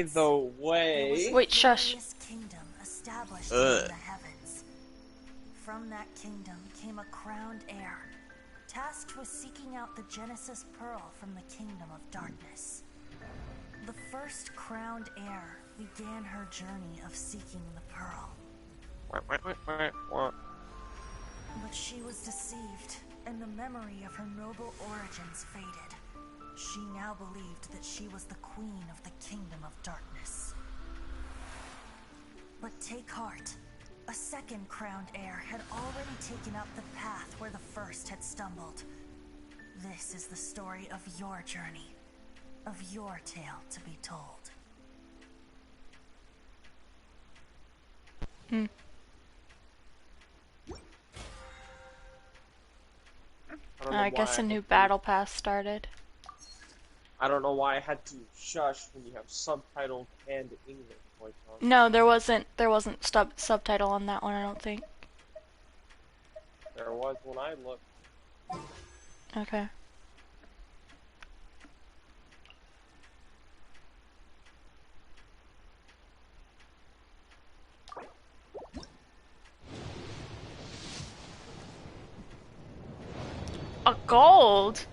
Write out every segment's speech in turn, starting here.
the There was a way. Wait, shush. glorious kingdom established among Ugh. the heavens. From that kingdom came a crowned heir, tasked with seeking out the Genesis Pearl from the kingdom of darkness. The first crowned heir began her journey of seeking the pearl. But she was deceived, and the memory of her noble origins faded. She now believed that she was the queen of the kingdom of darkness. But take heart. A second crowned heir had already taken up the path where the first had stumbled. This is the story of your journey, of your tale to be told. Hmm. I don't know I why guess I a had new to. battle pass started. I don't know why I had to shush when you have subtitled and English voice on. No, there wasn't subtitle on that one, I don't think. There was when I looked. Okay. A gold?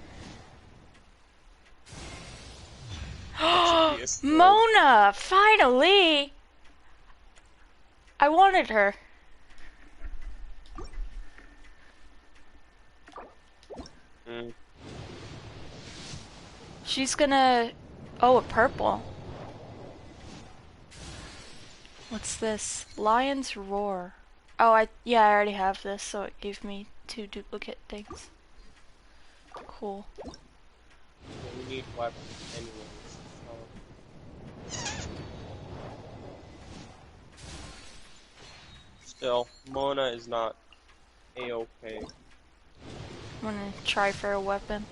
That should be a skill. Mona! Finally! I wanted her. Mm. She's gonna... Oh, a purple. What's this? Lion's Roar. Oh, I already have this, so it gave me 2 duplicate things. Cool. Yeah, we need weapons anyways. Still, Mona is not a-okay. I'm gonna try for a weapon.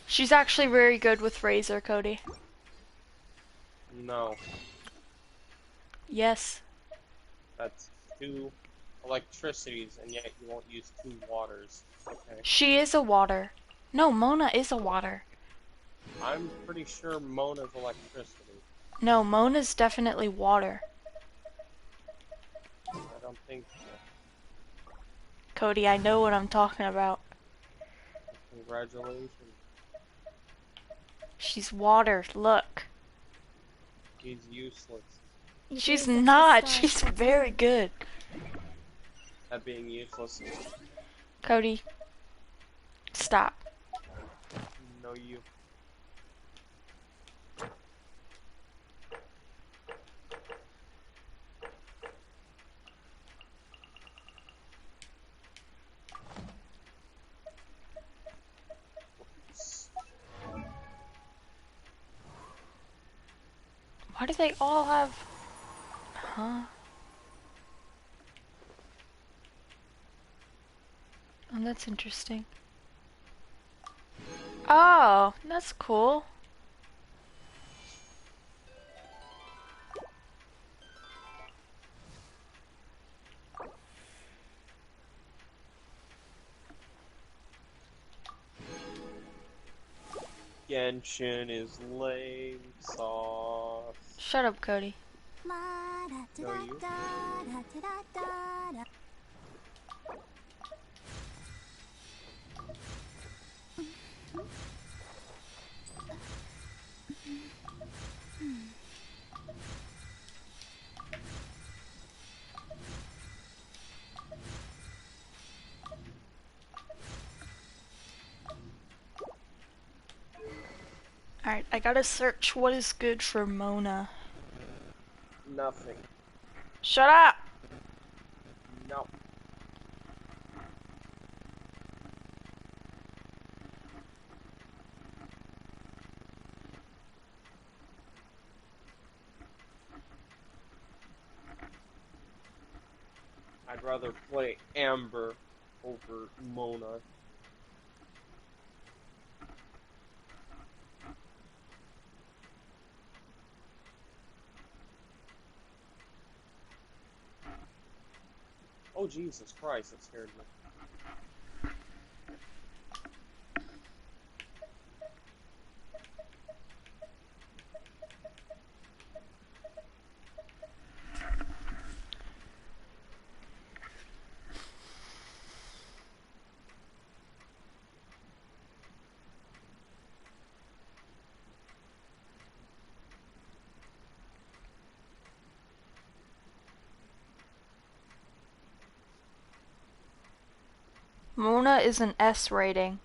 She's actually very good with Razor, Cody. No, Yes. that's 2 electricities, and yet you won't use 2 waters. Okay. She is a water. No, Mona is a water. I'm pretty sure Mona's electricity. No, Mona's definitely water. I don't think so. Cody, I know what I'm talking about. Congratulations. She's water, look. He's useless. She's not. She's very good. At being useless. Cody, stop. No, you. Why do they all have... Huh? Oh, that's interesting. Oh, that's cool. Genshin is lame sauce. Shut up, Cody. No, you. Alright, I gotta search what is good for Mona. Nothing. Shut up! No. I'd rather play Amber over Mona. Oh, Jesus Christ, that scared me. Mona is an S rating.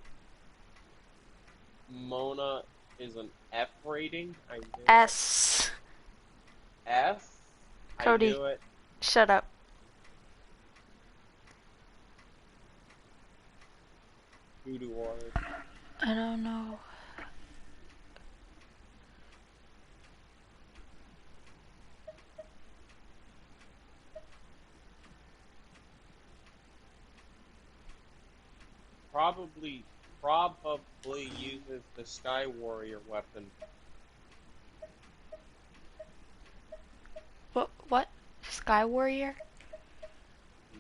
Mona is an F rating. I knew it. S. F. I Cody, knew it. shut up. Voodoo water. I don't know. Probably uses the Sky Warrior weapon. What? Sky Warrior?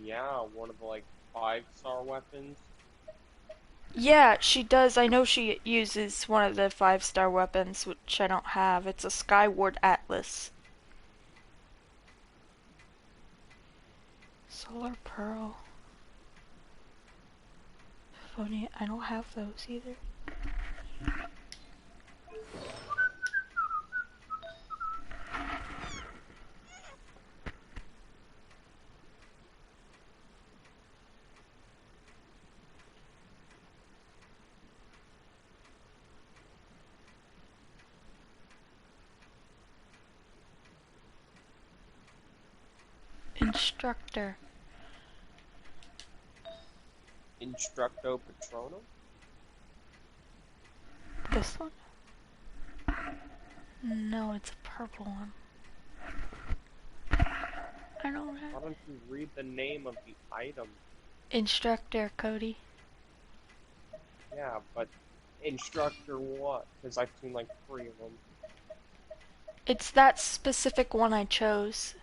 Yeah, one of the like 5-star weapons. Yeah, she does. I know she uses one of the 5-star weapons, which I don't have. It's a Skyward Atlas. Solar Pearl. Funny, I don't have those either. Instructor. Instructo Patronum? This one? No, it's a purple one. I don't have. Why don't you read the name of the item? Instructor, Cody. Yeah, but instructor what? Because I've seen like 3 of them. It's that specific one I chose.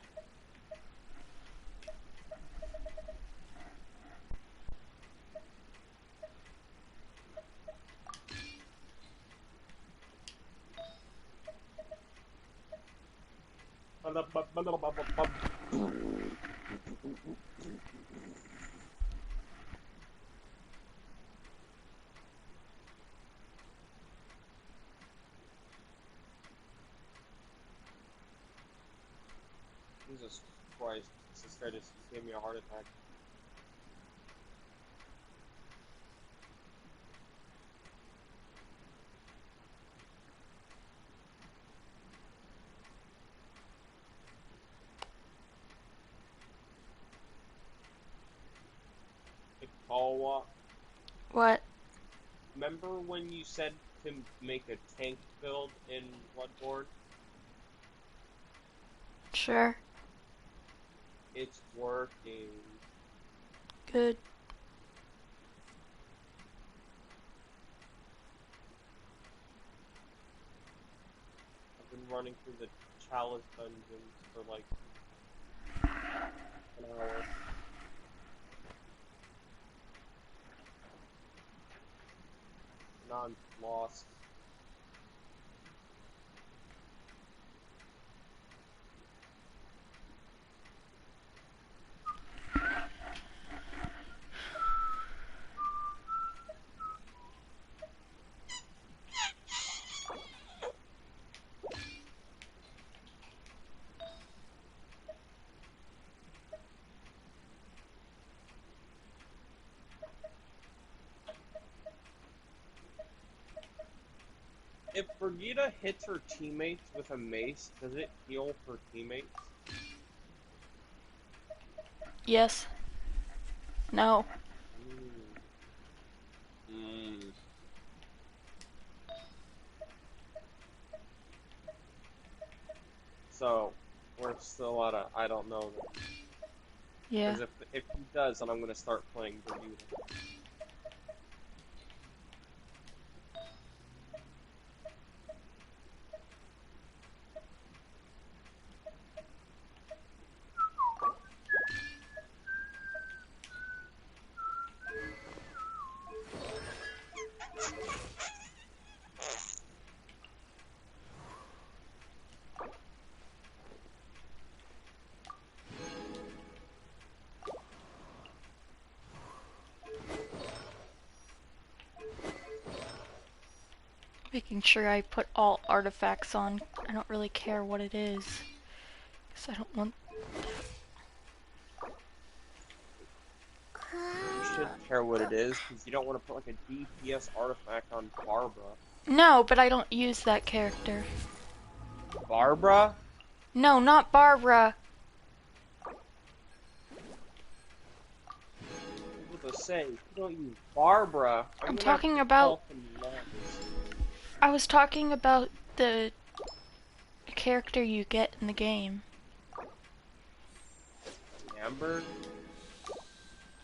Jesus Christ, this guy just gave me a heart attack. Hey, Paul, What? remember when you said to make a tank build in Bloodborne? Sure. It's working. Good. I've been running through the Chalice dungeons for like an hour. Now I'm lost. If Brigitte hits her teammates with a mace, does it heal her teammates? Yes. No. Mm. So, we're still at a I don't know. Yeah. Because if he does, then I'm gonna start playing Brigitte. Making sure I put all artifacts on. I don't really care what it is. Because I don't want... You should care what it is, because you don't want to put like a DPS artifact on Barbara. No, but I don't use that character. Barbara? No, not Barbara. To say, if you don't use Barbara, I'm gonna talking have to about- help and love. I was talking about the character you get in the game. Amber?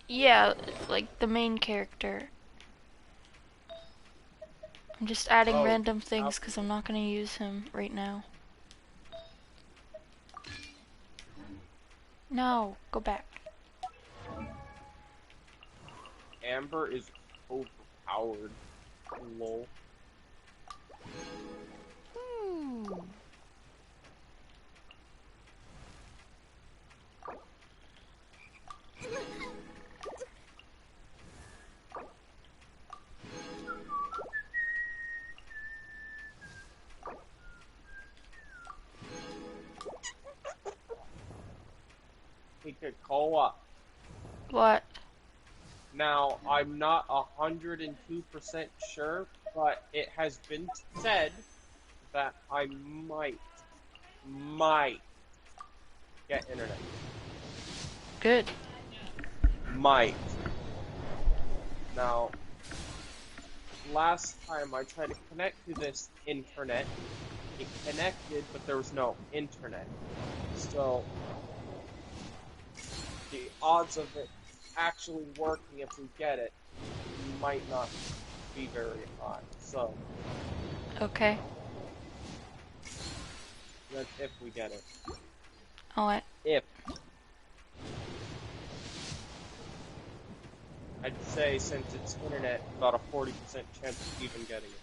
Yeah, like the main character. I'm just adding Oh, random things because I'm not going to use him right now. No, go back. Amber is overpowered. Lol. He could co-op. What? Now, I'm not 102% sure, but it has been said that I might get internet. Good. Might. Now, last time I tried to connect to this internet, it connected, but there was no internet. So, the odds of it actually working if we get it might not be very high. So, Okay. that's if we get it. Alright. If. I'd say since it's internet, about a 40% chance of even getting it.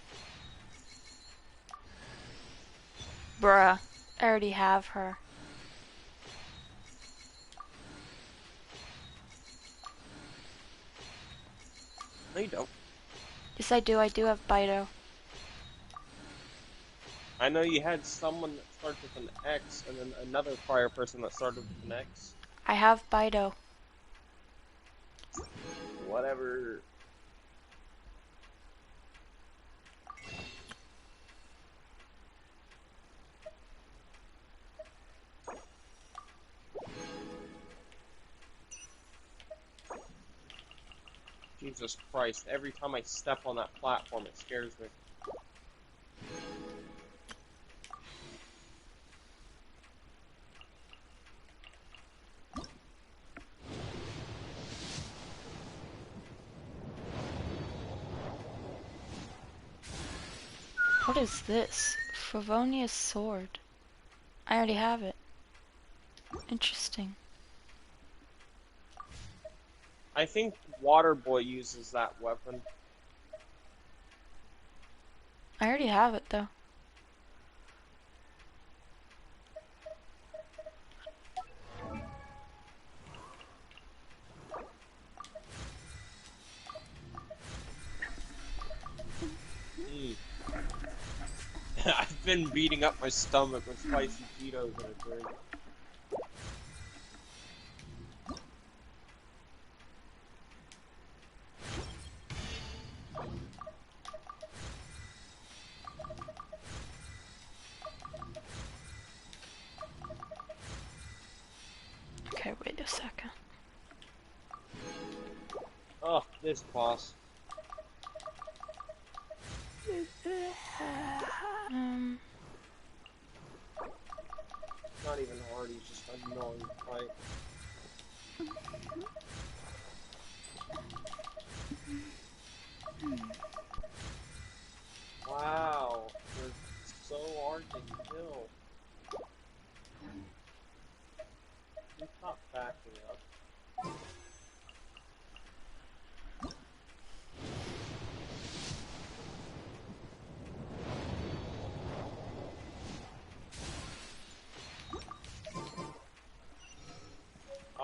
Bruh. I already have her. No, you don't. Yes, I do. I do have Bido. I know you had someone that started with an X, and then another prior person that started with an X. I have Bido. Whatever. Jesus Christ, every time I step on that platform, it scares me. What is this? Favonia's sword. I already have it. Interesting. I think Waterboy uses that weapon. I already have it though. I've been beating up my stomach with spicy Cheetos and a drink. Okay, wait a second. Oh, this boss. Not even hard, he's just annoying to fight. Wow, they're so hard to kill. You stop backing up.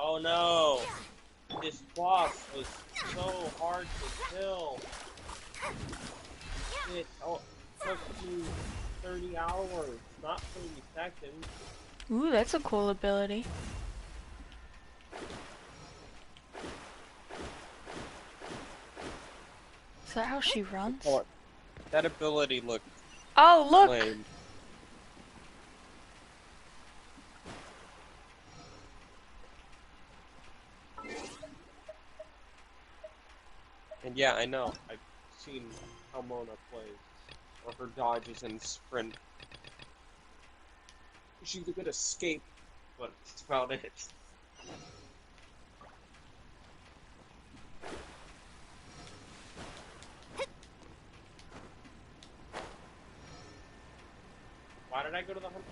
Oh no! This boss was so hard to kill. It took me 30 hours, not 30 seconds. Ooh, that's a cool ability. Is that how she runs? Oh, that ability looked Oh, look! lame. And yeah, I know. I've seen how Mona plays. Or her dodges and sprint. She's a good escape, but that's about it. Why did I go to the Hunter's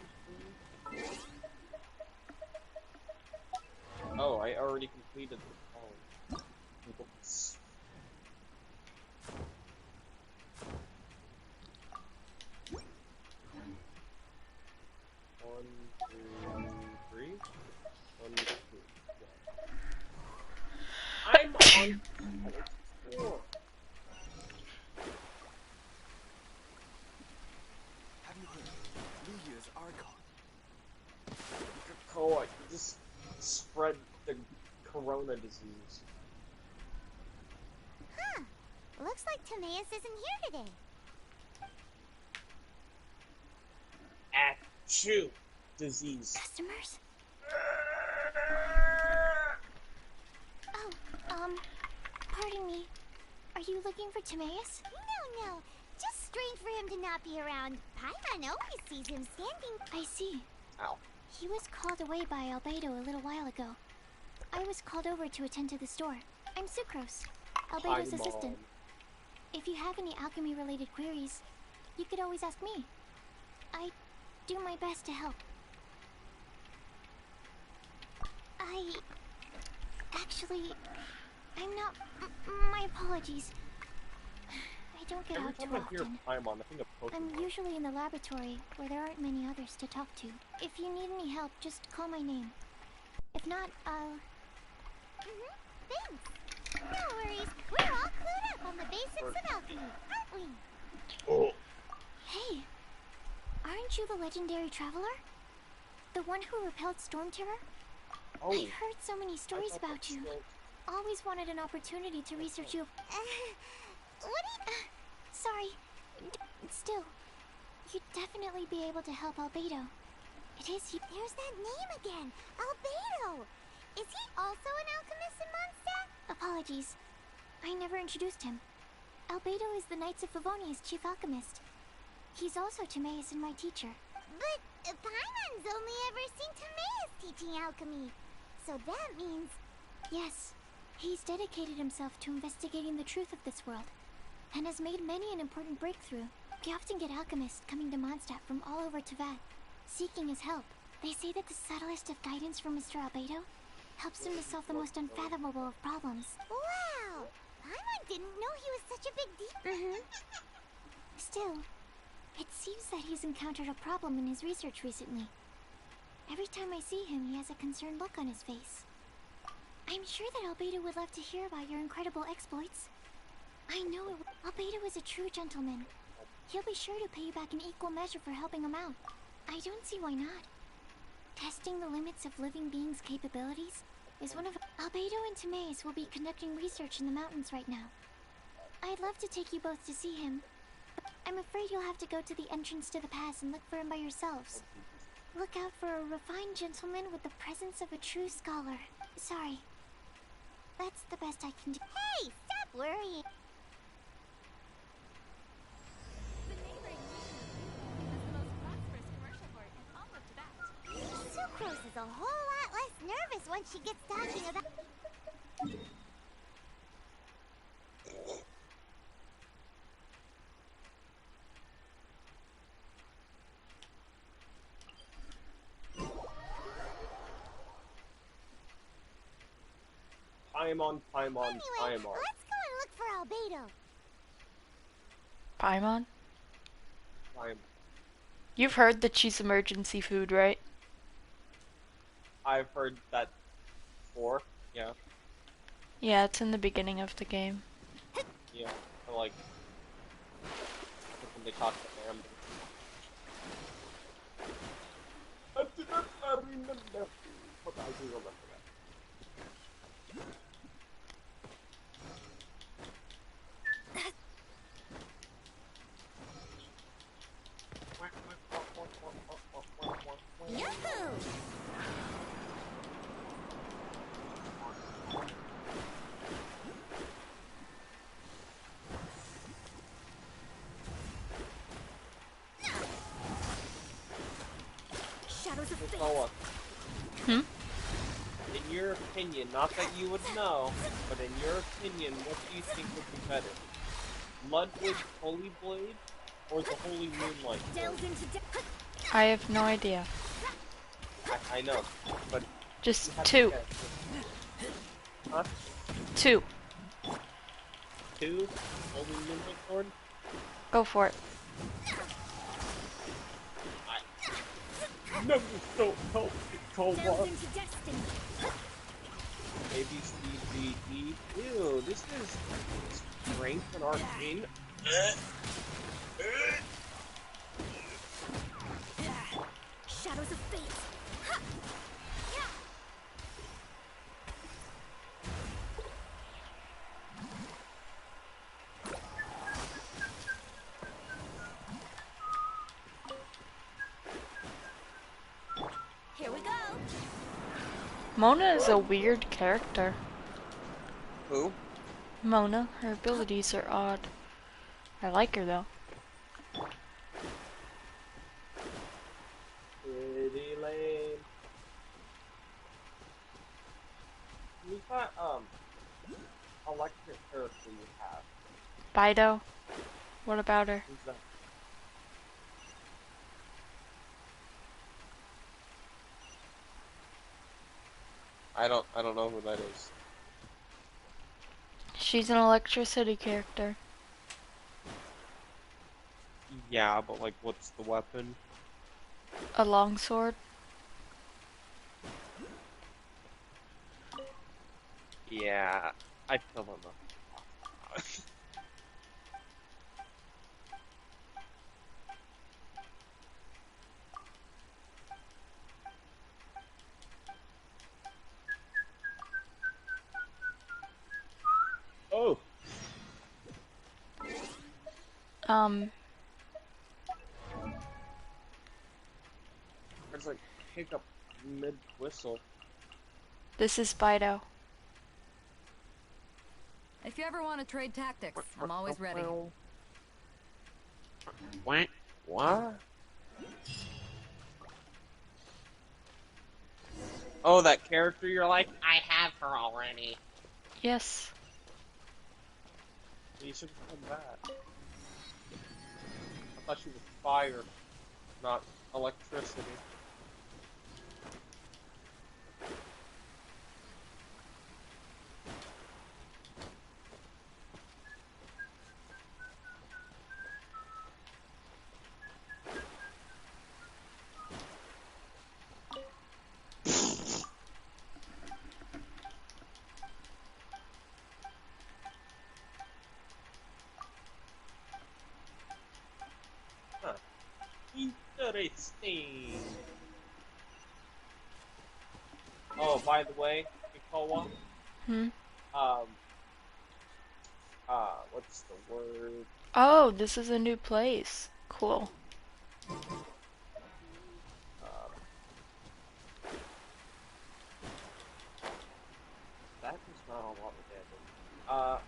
Queen? Oh, I already completed the challenge. Oops. One, two, three. One, two. I'm on 4. Have you heard? New Year's Archon. Oh, I just spread the corona disease. Huh. Looks like Timaeus isn't here today. Achoo! Disease. Customers? Oh, pardon me. Are you looking for Timaeus? No. Just strange for him to not be around. Paimon always sees him standing. I see. Ow. He was called away by Albedo a little while ago. I was called over to attend to the store. I'm Sucrose, Albedo's assistant. If you have any alchemy-related queries, you could always ask me. I do my best to help. Actually, I'm not... my apologies. I don't get out too Every time I hear often. Paimon, I think of Pokemon. I'm usually in the laboratory, where there aren't many others to talk to. If you need any help, just call my name. If not, I'll... Thanks. No worries. We're all clued up on the basics of alchemy, aren't we? Oh. Hey, aren't you the legendary traveler? The one who repelled Storm Terror? Oh. I've heard so many stories I thought about that you. was- Always wanted an opportunity to research you. What do you... sorry. Still, you'd definitely be able to help Albedo. It is you... There's that name again! Albedo! Is he also an alchemist in Mondstadt? Apologies. I never introduced him. Albedo is the Knights of Favonia's chief alchemist. He's also Timaeus and my teacher. But Paimon's only ever seen Timaeus teaching alchemy. So that means... Yes. He's dedicated himself to investigating the truth of this world, and has made many an important breakthrough. We often get alchemists coming to Mondstadt from all over Teyvat, seeking his help. They say that the subtlest of guidance from Mr. Albedo helps him to solve the most unfathomable of problems. Wow! Paimon didn't know he was such a big deal. Still, it seems that he's encountered a problem in his research recently. Every time I see him, he has a concerned look on his face. I'm sure that Albedo would love to hear about your incredible exploits. I know Albedo is a true gentleman. He'll be sure to pay you back in equal measure for helping him out. I don't see why not. Testing the limits of living beings' capabilities is one of... Albedo and Timaeus will be conducting research in the mountains right now. I'd love to take you both to see him, but I'm afraid you'll have to go to the entrance to the pass and look for him by yourselves. Look out for a refined gentleman with the presence of a true scholar. Sorry. That's the best I can do. Hey, stop worrying! Sucrose is a whole lot less nervous once she gets talking about... Paimon. Anyway, let's go and look for Albedo. Paimon? Paimon. You've heard that she's emergency food, right? I've heard that before. Yeah. Yeah, it's in the beginning of the game. Yeah. I like when they talk to Amber. I remember. But I do remember that. Yahoo! Shadows of Hey, fate. Koa, Hmm? in your opinion, not that you would know, but in your opinion, what do you think would be better? Ludwig's Holy Blade or the Holy Moonlight Sword? Delve into I have no idea. I know, but Just you have to two. guess. Huh? Two. Two? Holy Moonlight Sword? Go for it. No, don't help me, delve Koa. into destiny. A, B, C, D, E. Ew, this is strength and arcane. Shadows of fate. Ha! Yeah. Here we go. Mona is a weird character. Who? Mona, her abilities are odd. I like her though. Pretty lame. Who's that, electric character you have? Bido. What about her? Who's that? I don't know who that is. She's an electricity character. Yeah, but like, what's the weapon? A longsword. Yeah, I still don't know. Oh, there's like hiccup mid whistle. This is Bido. If you ever want to trade tactics, I'm always ready. What? Oh, that character you're like, I have her already. Yes. You should have come back. I thought she was fire, not electricity. Huh. Interesting. Oh, by the way, Ikowa, Hmm? what's the word? Oh, this is a new place. Cool. That is not a lot of damage.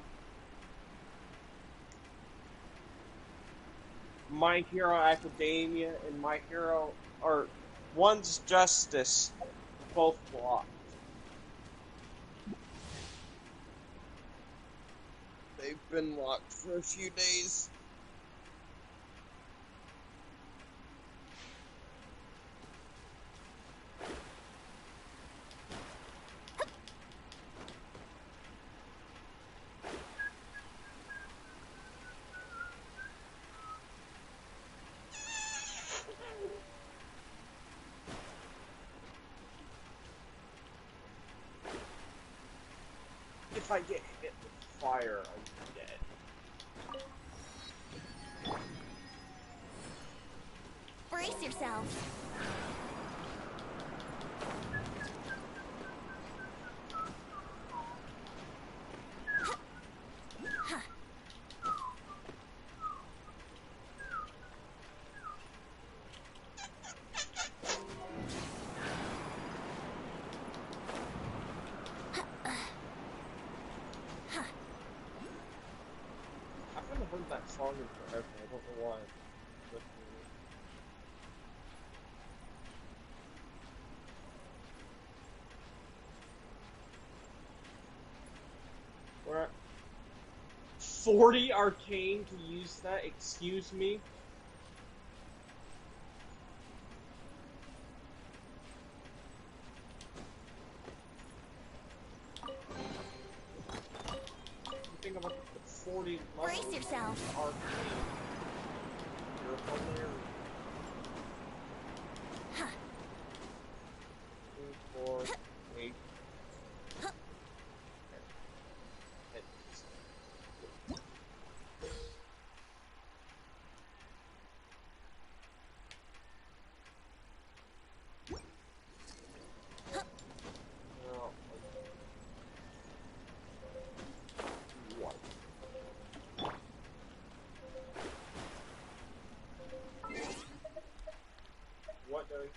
My Hero Academia and My Hero, or One's Justice, both blocked. They've been locked for a few days. If I get hit with fire, I'm dead. Brace yourself. What? We're at 40 arcane to use that, excuse me? You think about the 40 levels Brace yourself. of arcane. You're hilarious. 2, 4, 8. What does?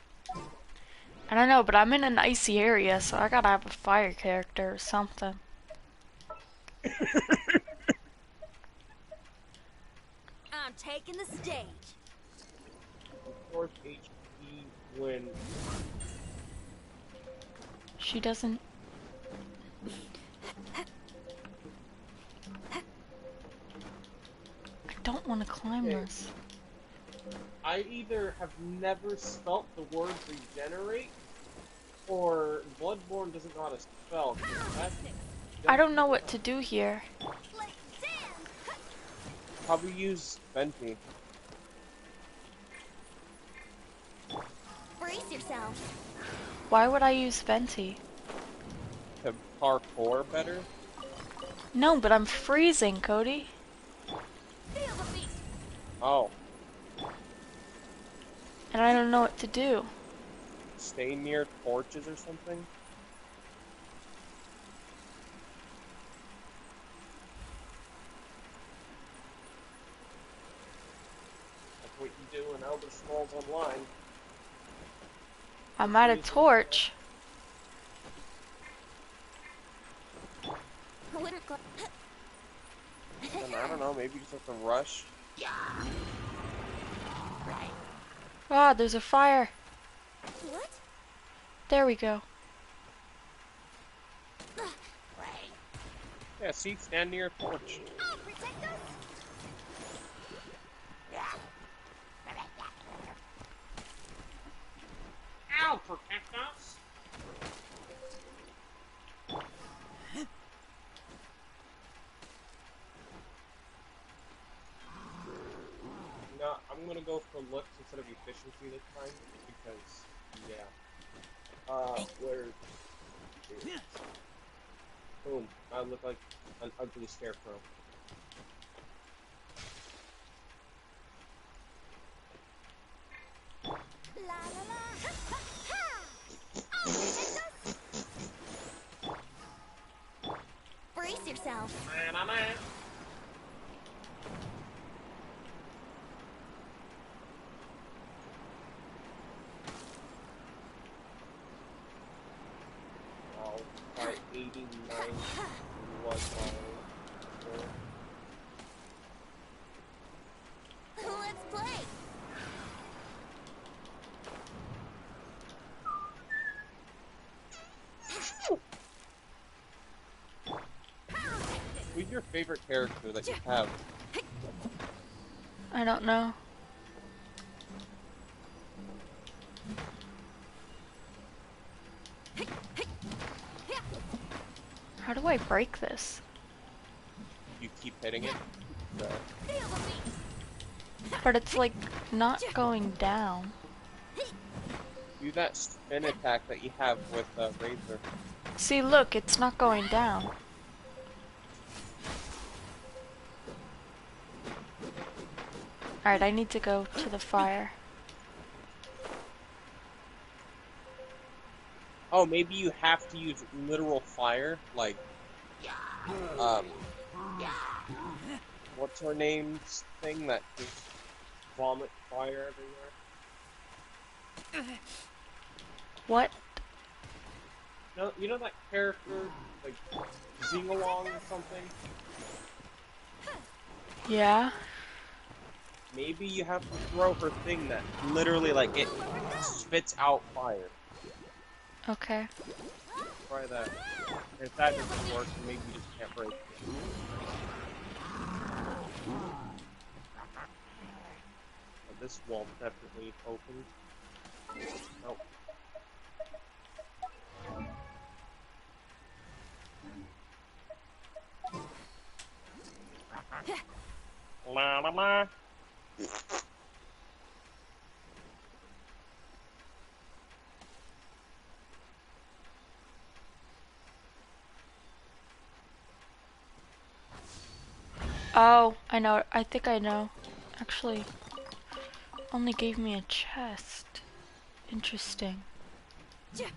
I don't know, but I'm in an icy area, so I gotta have a fire character or something. I'm taking the stage. Of course, HP when She doesn't. I don't want to climb Okay. this. I either have never spelt the word regenerate, or Bloodborne doesn't know how to spell. 'Cause that I don't know what to do here. Probably use Venti. Brace yourself. Why would I use Venti? To parkour better. No, but I'm freezing, Cody. Feel the beat. Oh, And I don't know what to do. stay near torches or something. That's what you do in Elder Scrolls Online. I'm at a torch. Wouldn't go. And I don't know, maybe you just have to rush. Ah, there's a fire. What? There we go. Yeah, see, stand near a torch. I'll protect us. Ow, protect us! No, I'm gonna go for looks instead of efficiency this time, because, yeah. Where... Boom, I look like an ugly scarecrow. La la la. Ha, ha, ha. I'll protect us. Brace yourself. Wow, by 89 blood Let's play. Who's your favorite character that you have? I don't know. How do I break this? You keep hitting it? So, Feel the beat. But it's like not going down. do that spin attack that you have with Razor. See, look, it's not going down. Alright, I need to go to the fire. Oh, maybe you have to use literal fire, like, what's her name's thing that just vomit fire everywhere? What? No, you know that character, like, Zingalong or something? Yeah? maybe you have to throw her thing that literally, like, it spits out fire. Okay. Try that. If that doesn't work, maybe you just can't break it. But this wall definitely opens. Nope. La la la. Oh, I know. I think I know. Actually, only gave me a chest. Interesting. There's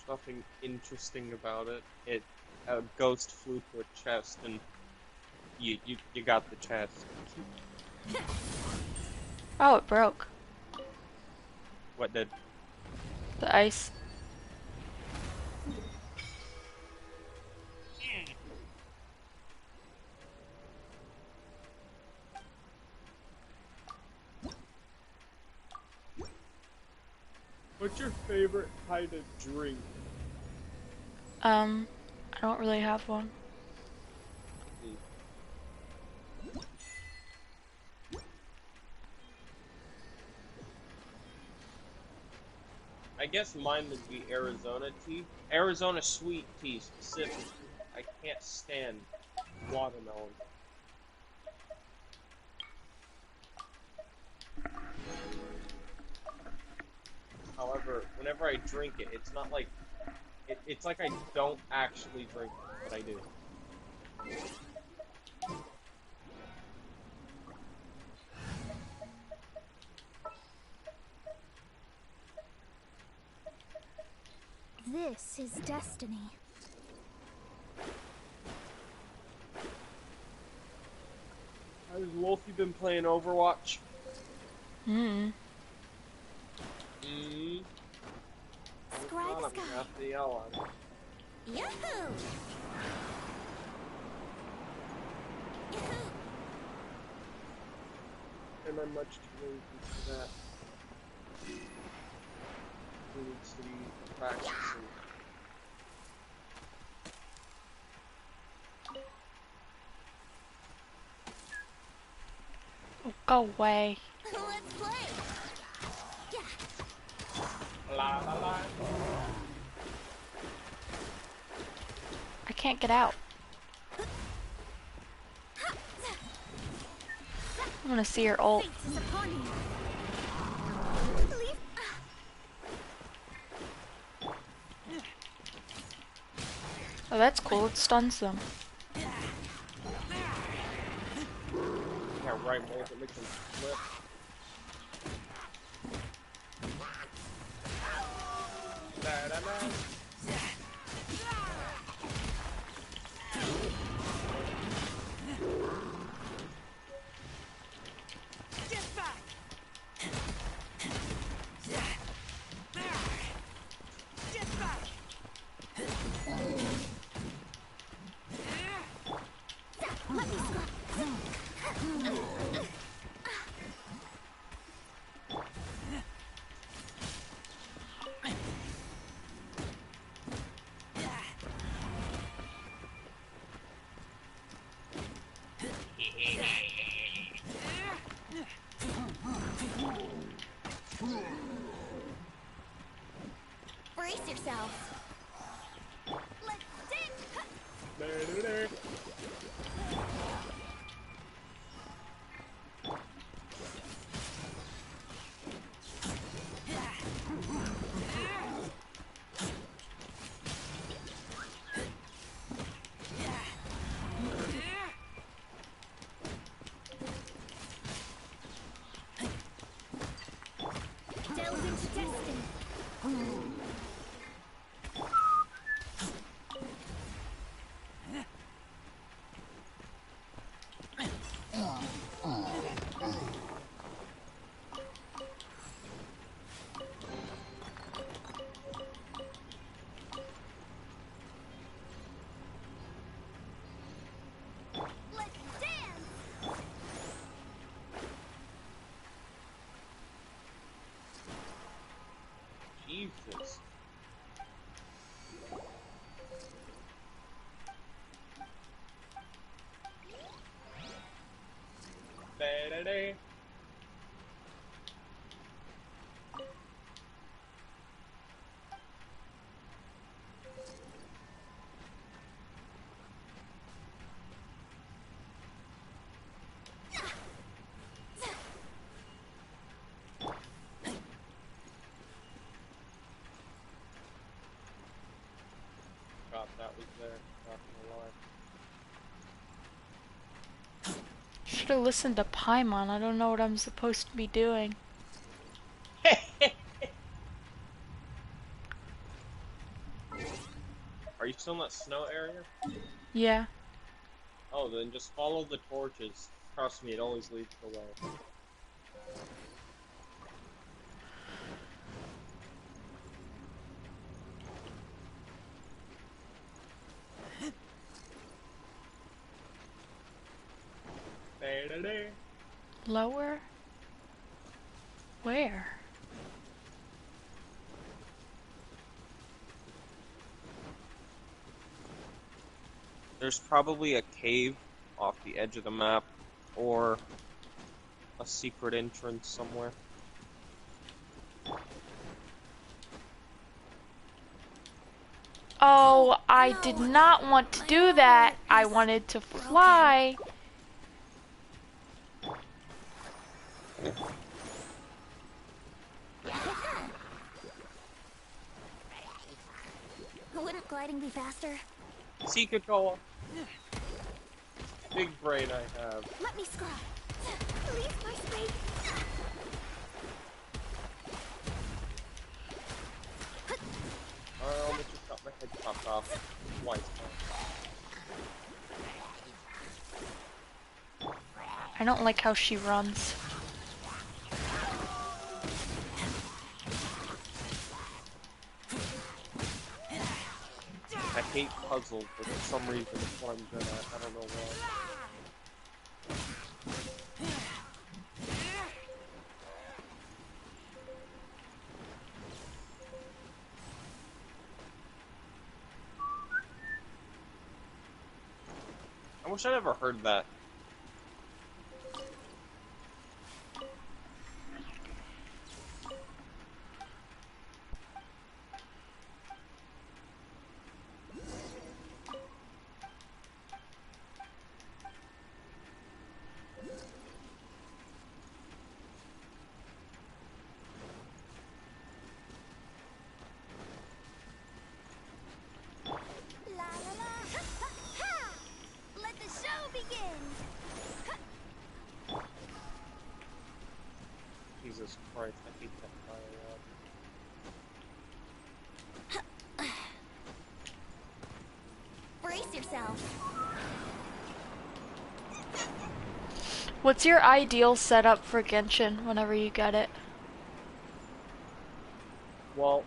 nothing interesting about it. A ghost flew to a chest and you got the chest. Oh, it broke. What did? The ice. What's your favorite kind of drink? I don't really have one. I guess mine would be Arizona tea. Arizona sweet tea specifically. I can't stand watermelon. However, whenever I drink it, it's not like it's like I don't actually drink it, but I do. This is destiny. Has Wolfie been playing Overwatch? Scribe Sky. Have to yell at him. Yahoo! Yahoo! Am I much too lazy for that? We need some practicing. Oh, go away. Let's play! La la la. I can't get out. I want to see your ult. Fate is upon you. Leave. Oh, that's cool. It stuns them. Yeah, right, Wolf. It makes them flip. Da, da, da. Brace yourselves. Let's dig. Delve into destiny. that was there. Not gonna Should have listened to Paimon. I don't know what I'm supposed to be doing. lie. Are you still in that snow area? Yeah. Oh, then just follow the torches. Trust me, it always leads the way. Da-da-da. Lower? Where? There's probably a cave off the edge of the map, or a secret entrance somewhere. Oh, I did not want to do that. I wanted to fly. Wouldn't gliding be faster? Seekotoa! Big brain I have. Let me scrub. Leave my space. I almost just got my head chopped off twice now. I don't like how she runs. I hate puzzles, but for some reason it's what I'm good at. I don't know why. I wish I never heard that. La la la. Ha, ha, ha. Let the show begin. Jesus Christ, I hate that fire. Brace yourself. What's your ideal setup for Genshin whenever you get it? Well,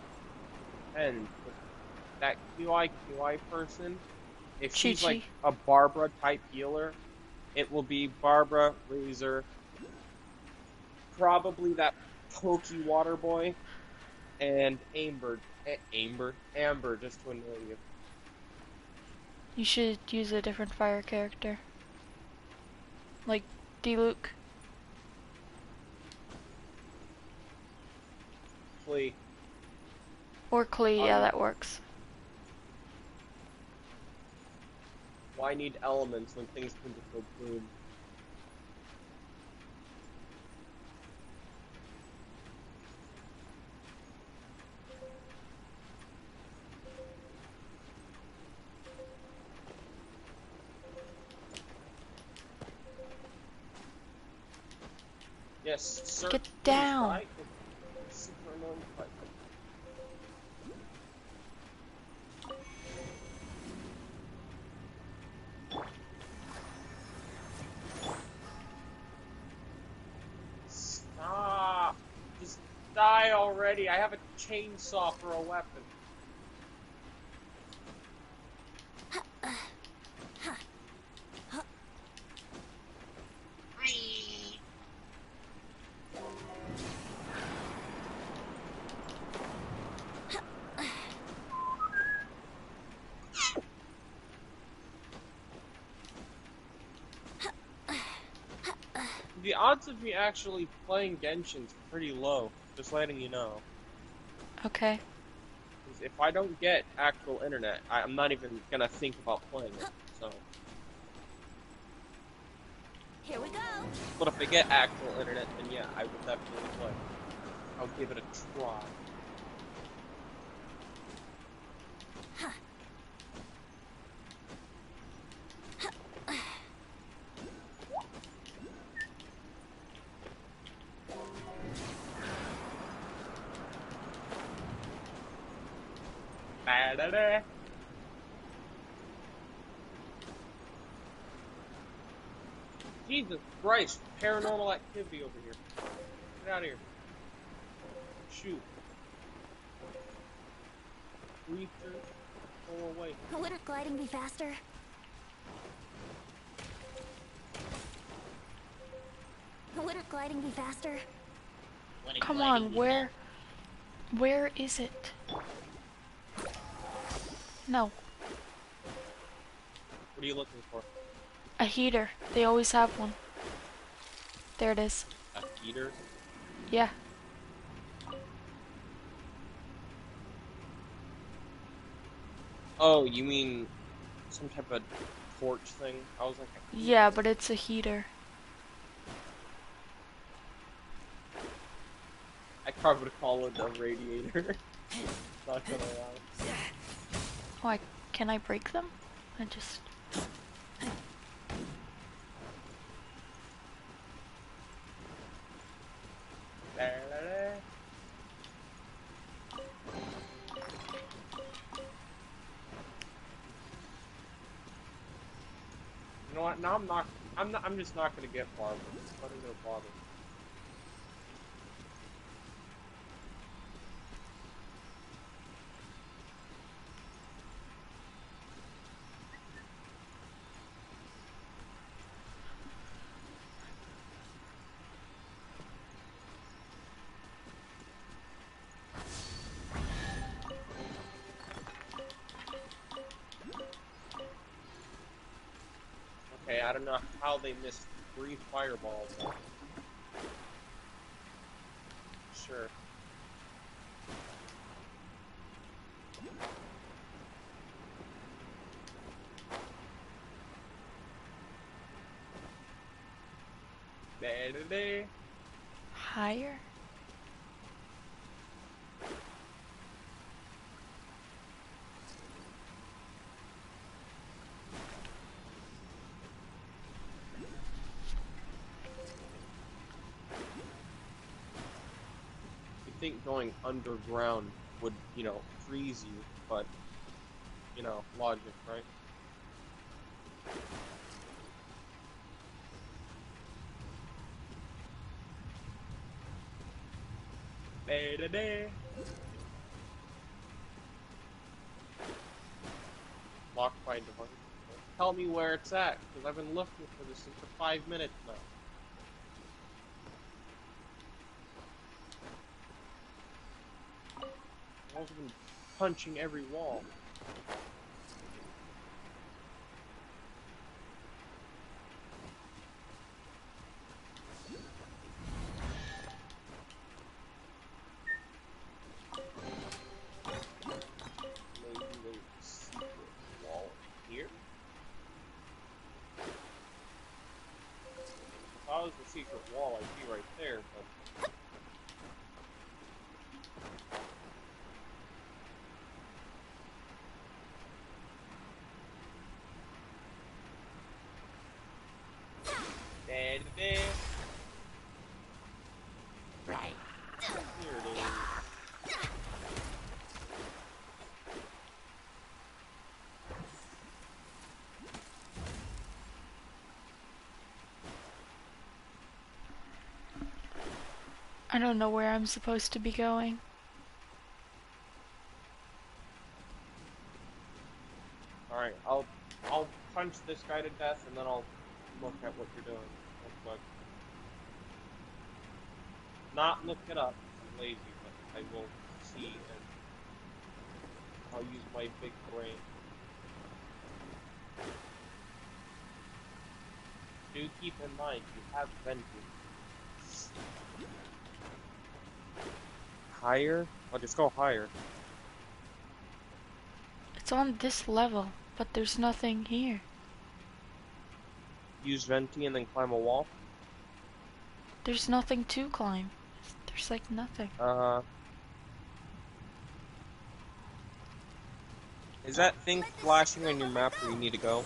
and that QI person, if she's like Chi-Chi. a Barbara type healer, it will be Barbara, Razor, probably that pokey water boy, and Amber, just to annoy you. You should use a different fire character. Like Diluc. Flea. Or Klee, yeah, that works. Why need elements when things can just go boom? Yes, sir. Get down. Right? Super annoying fight. Stop! Just die already! I have a chainsaw for a weapon. The odds of me actually playing Genshin's pretty low, just letting you know. Okay. 'Cause if I don't get actual internet, I'm not even gonna think about playing it, so. Here we go. But if I get actual internet, then yeah, I will definitely play. I'll give it a try. Da-da-da. Jesus Christ, paranormal activity over here. Get out of here. Shoot. Creatures, go away. Wouldn't gliding be faster? Wouldn't gliding be faster? Come on, where is it? No, What are you looking for? a heater. They always have one. There it is. A heater? Yeah. Oh, you mean some type of torch thing? I was like, Yeah, but it's a heater. I probably would call it a radiator. Not gonna lie. Oh, can I break them? I just... Da-da-da. You know what? Now I'm just not gonna get far. What is gonna bother? Okay, I don't know how they missed 3 fireballs. Sure. Da-da-da. Higher? You'd think going underground would, you know, freeze you, but, you know, logic, right? Da-da-da. Locked by device. Tell me where it's at, because I've been looking for this for 5 minutes now. I've also been punching every wall. Maybe there's a secret wall here? If I was the secret wall, I'd be right there, but... Da-da-da. Right. Here it is. I don't know where I'm supposed to be going. Alright, I'll punch this guy to death and then I'll look at what you're doing real quick. Not look it up, I'm lazy, but I will see and I'll use my big brain. Do keep in mind, you have venting. Higher? I'll just go higher. It's on this level, but there's nothing here. Use venti and then climb a wall. There's nothing to climb. There's like nothing. Is that thing flashing on your map where you need to go?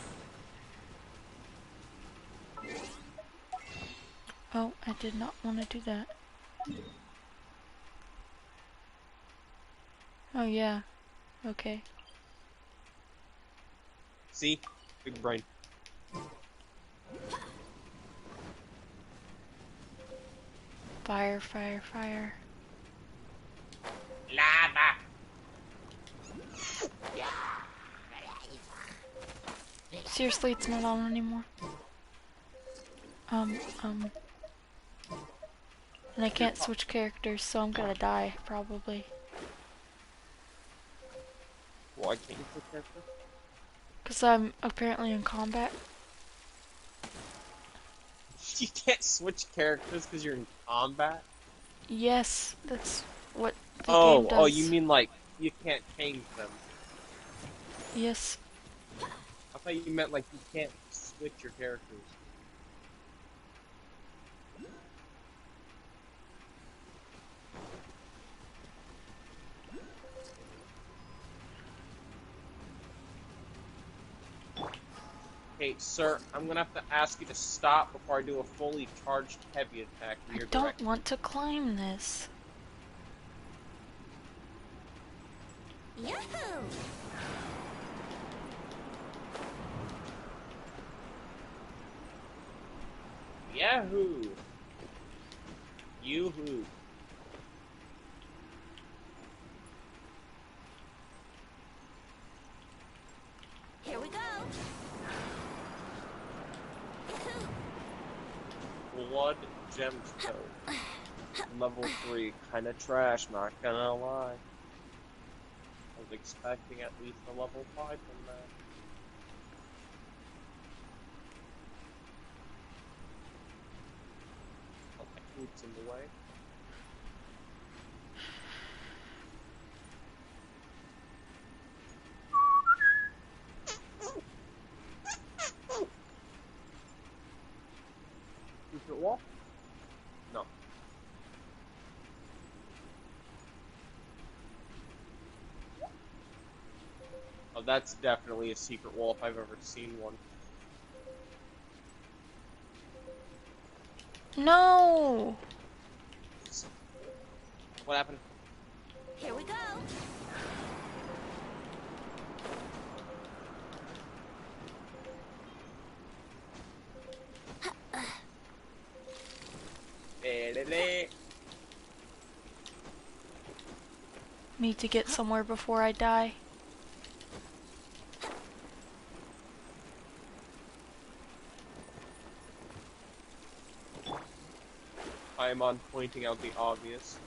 Oh, I did not want to do that. Oh yeah. Okay. See? Big brain. Fire, fire, fire. Lava! Seriously, it's not on anymore. And I can't switch characters, so I'm gonna die, probably. Why can't you switch characters? Because I'm apparently in combat. You can't switch characters because you're in combat? Yes, that's what the game Oh, does. oh, you mean like, you can't change them. Yes. I thought you meant like you can't switch your characters. Hey, sir, I'm gonna have to ask you to stop before I do a fully charged heavy attack in I your don't direction. want to climb this. Yahoo! Yahoo! Yoo-hoo. Here we go. Blood gemstone. Level 3. Kinda trash, not gonna lie. I was expecting at least a level 5 from that. Oh, my food's in the way. Secret wall? No. Oh, that's definitely a secret wall if I've ever seen one. No! What happened? Here we go. Need to get somewhere before I die. I am on pointing out the obvious.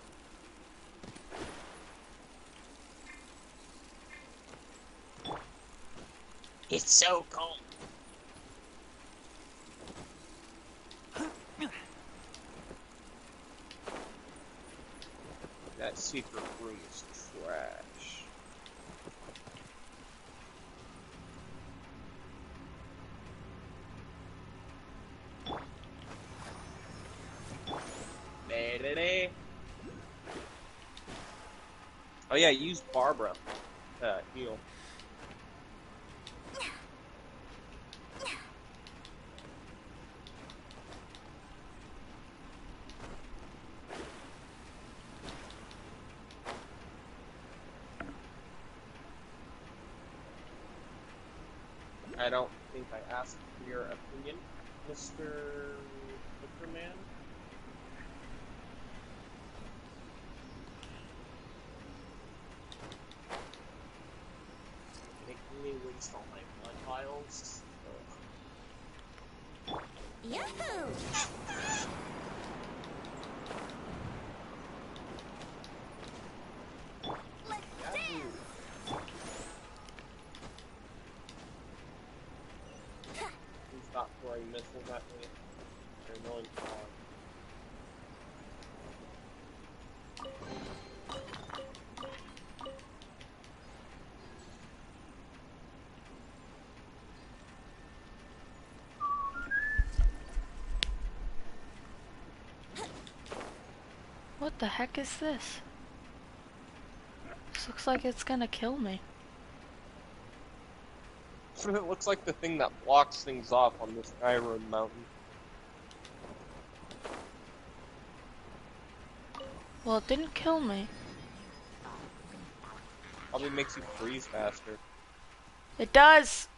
It's so cold. That secret room is trash. Oh yeah, use Barbara to heal. I don't think I asked for your opinion, Mr. Wickerman. Making me waste all my blood vials. Ugh. Yahoo! Let's Yahoo! Please stop throwing missiles at me. They're annoying. What the heck is this? This looks like it's gonna kill me. It looks like the thing that blocks things off on this Skyroad mountain. Well, it didn't kill me. Probably makes you freeze faster. It does!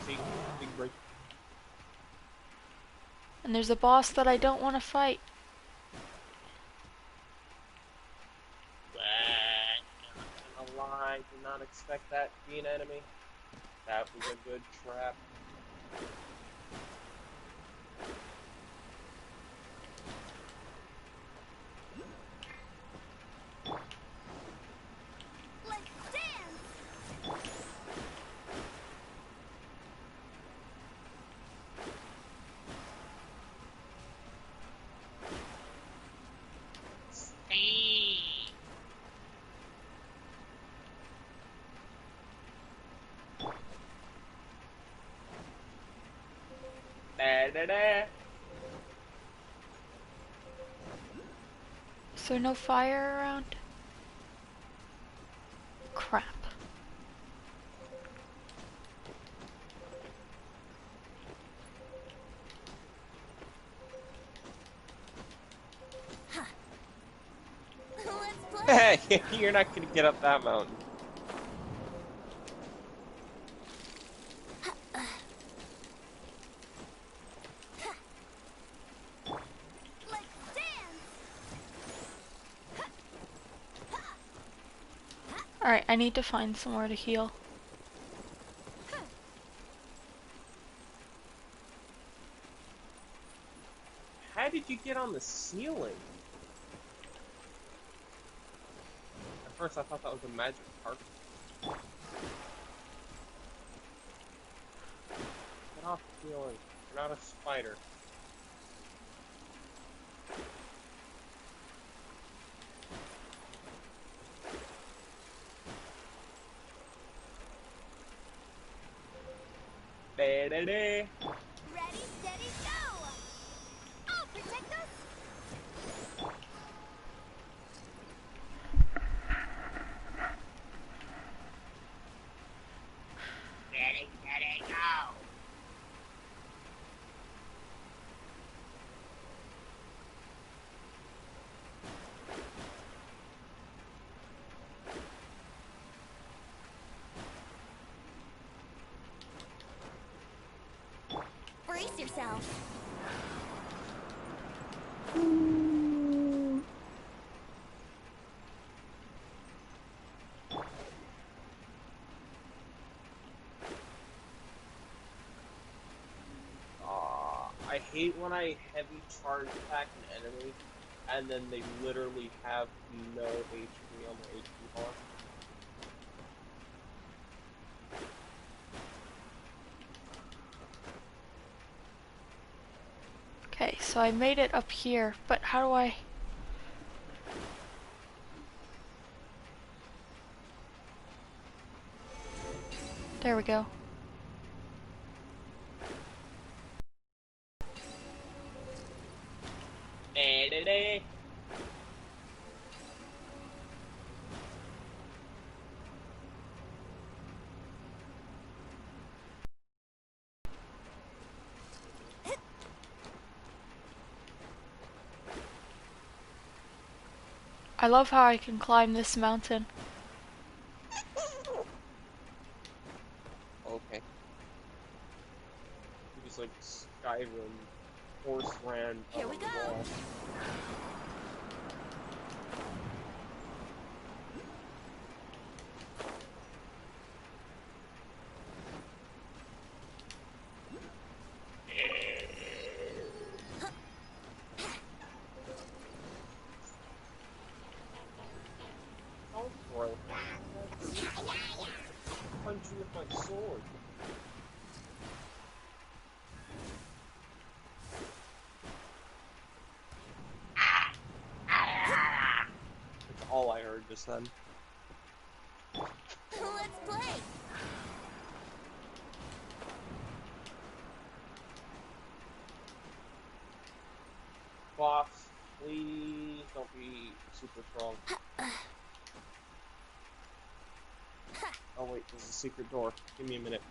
See, big break. And there's a boss that I don't want to fight. Not gonna lie, did not expect that to be an enemy. That was a good trap. Let's dance! Da, da, da. Is there no fire around? Crap. Let's play! Hey, you're not gonna get up that mountain. Let's dance! Alright, I need to find somewhere to heal. How did you get on the ceiling? At first I thought that was a magic carpet. Get off the ceiling. You're not a spider. Da, da, da. Ready, steady, go! I'll protect us! Steady, steady, go! Brace yourself! I hate when I heavy charge attack an enemy, and then they literally have no HP on their HP bar. Okay, so I made it up here, but how do I... There we go. Da, da, da. I love how I can climb this mountain. Okay. Just like Skyrim, horse ran Here up we the go. wall. Don't throw. Punch you with my sword. That's all I heard just then. Let's play! Boss, please don't be super strong. Oh wait, there's a secret door. Give me a minute.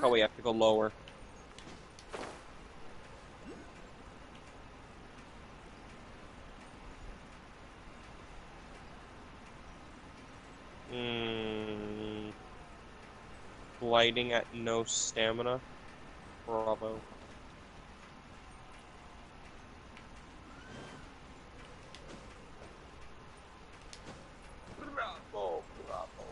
Oh, we have to go lower. gliding at no stamina. Bravo. Bravo, bravo.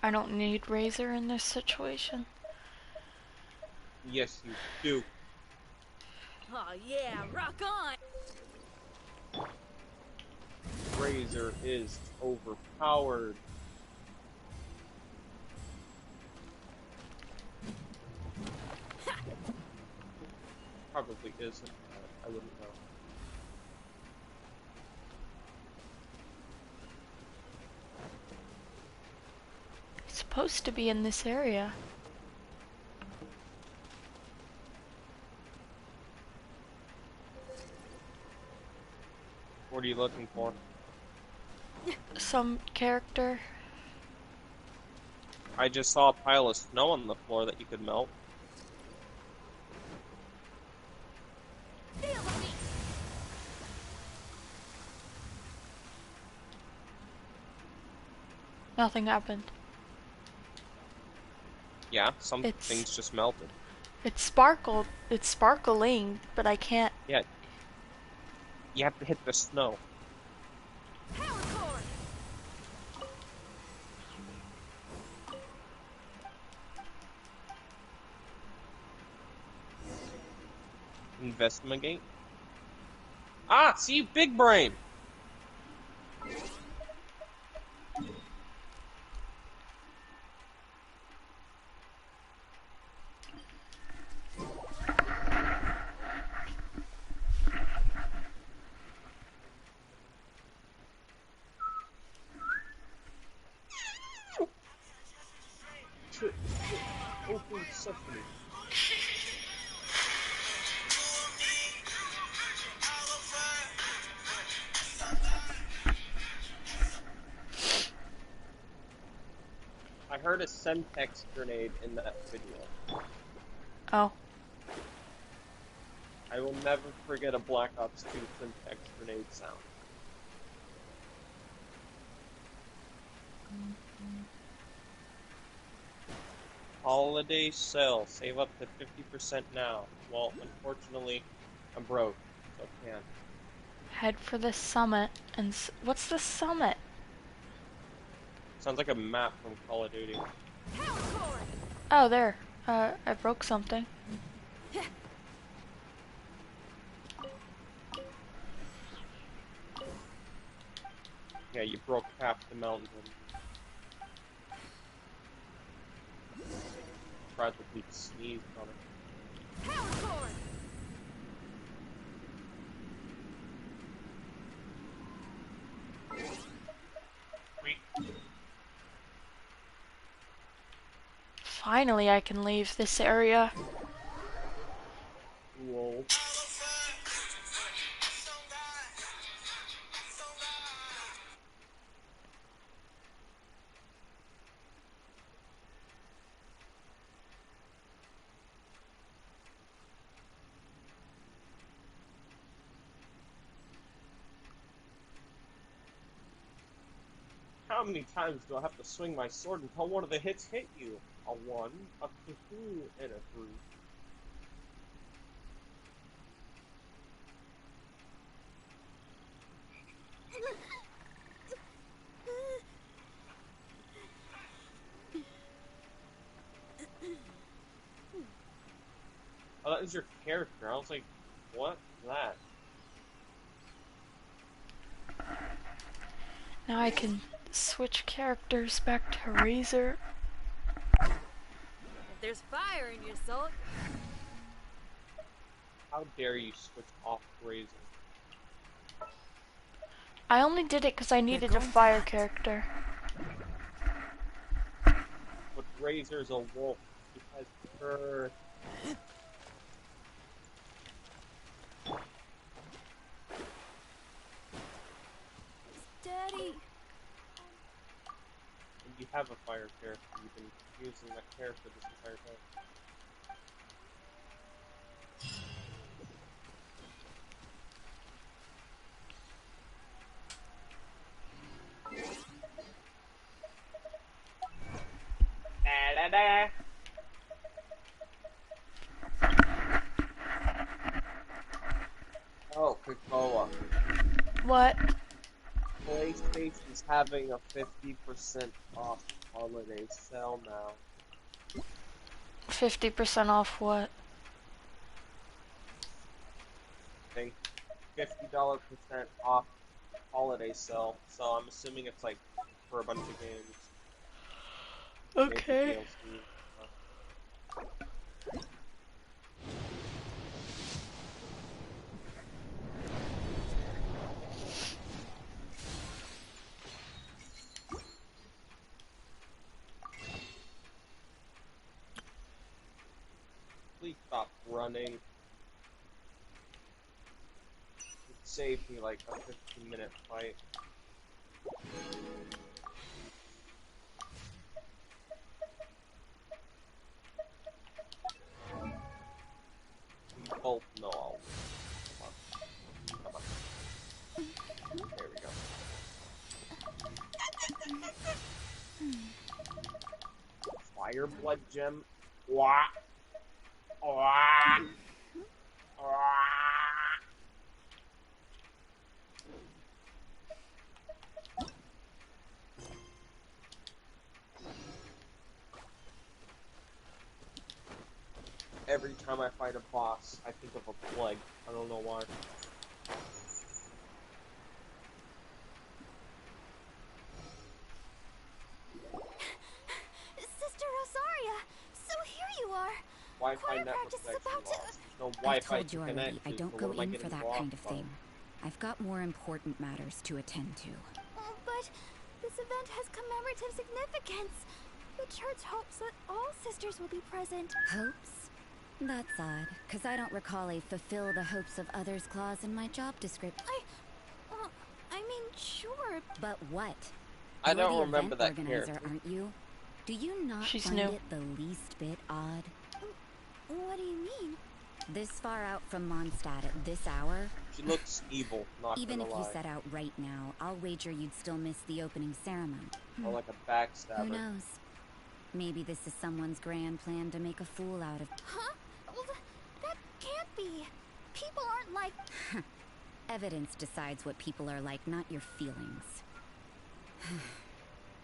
I don't need Razor in this situation. Yes, you do. Oh yeah, rock on! Razor is overpowered. Probably isn't. I wouldn't know. It's supposed to be in this area. What are you looking for? Some character. I just saw a pile of snow on the floor that you could melt. Nothing happened. Yeah, some It's- things just melted. It's sparkled. It's sparkling, but I can't. Yeah. You have to hit the snow. Power cord! Investigate. Ah, see, big brain. Open sesame. I heard a Semtex grenade in that video. Oh. I will never forget a Black Ops 2 Semtex grenade sound. Holiday sale. Save up to 50% now. Well, unfortunately, I'm broke, so I can't. Head for the summit. And what's the summit? Sounds like a map from Call of Duty. Power cord! Oh, there. I broke something. Yeah, you broke half the mountain. Practically sneezed on it. Power cord! Finally, I can leave this area. Whoa. How many times do I have to swing my sword until one of the hits hit you? A 1, a 2, and a 3. Oh, that was your character. I was like, what is that? Now I can switch characters back to Razor. If there's fire in your soul, How dare you switch off Razor? I only did it because I needed a fire character. But Razor's a wolf. He has fur. Daddy. And you have a fire character. You've been using that character this entire time. What? PlayStation's having a 50% off holiday sale now. 50% off what? I think $50% off holiday sale. So I'm assuming it's like for a bunch of games. Maybe Okay. DLC. Please stop running. It saved me like a 15-minute fight. We both know I'll win. Come on. Come on. There we go. Fire blood gem. Wah. Wah. Wah. Every time I fight a boss, I think of a plague. I don't know why. Sister Rosaria, so here you are. Wi-Fi Choir network practice is connection about to. lost. There's no I Wi-Fi told to you connect already, I to, don't so go what am I in for getting that lost kind of from? thing. I've got more important matters to attend to. Oh, but this event has commemorative significance. The church hopes that all sisters will be present. Hopes? That's odd, because I don't recall a fulfill the hopes of others clause in my job description. I mean, sure. But what? I You're don't the remember event that organizer, character. aren't you? Do you not She's find new. it the least bit odd? What do you mean? This far out from Mondstadt at this hour? She looks evil, not Even if gonna you lie. set out right now, I'll wager you'd still miss the opening ceremony. Or like a Who backstabber. knows? Maybe this is someone's grand plan to make a fool out of... Huh? Well, that can't be. People aren't like. Evidence decides what people are like, not your feelings.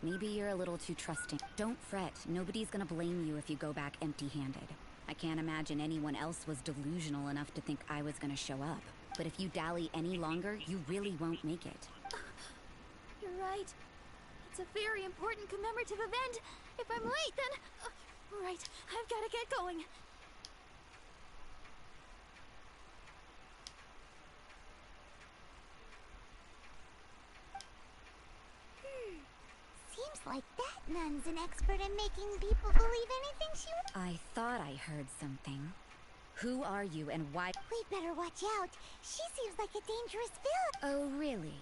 Maybe you're a little too trusting. Don't fret. Nobody's gonna blame you if you go back empty-handed. I can't imagine anyone else was delusional enough to think I was gonna show up. But if you dally any longer, you really won't make it. You're right. It's a very important commemorative event. If I'm late, then. Right, I've gotta get going. Seems like that nun's an expert in making people believe anything she would. I thought I heard something. Who are you and why? We'd better watch out. She seems like a dangerous villain. Oh, really?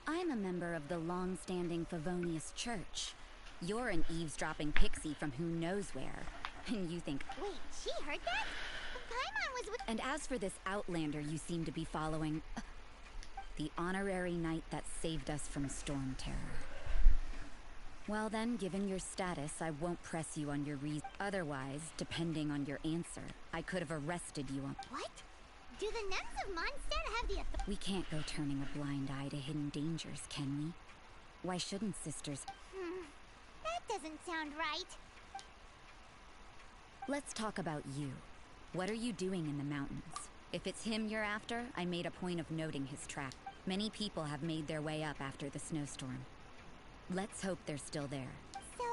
I'm a member of the long-standing Favonius Church. You're an eavesdropping pixie from who knows where. And you think... Wait, she heard that? Paimon was with. And as for this outlander you seem to be following... the honorary knight that saved us from Storm Terror. Well then, given your status, I won't press you on your reason. Otherwise, depending on your answer, I could have arrested you on... What? Do the nuns of Mondstadt have the authority? We can't go turning a blind eye to hidden dangers, can we? Why shouldn't sisters... That doesn't sound right. Let's talk about you. What are you doing in the mountains? If it's him you're after, I made a point of noting his track. Many people have made their way up after the snowstorm. Let's hope they're still there. So,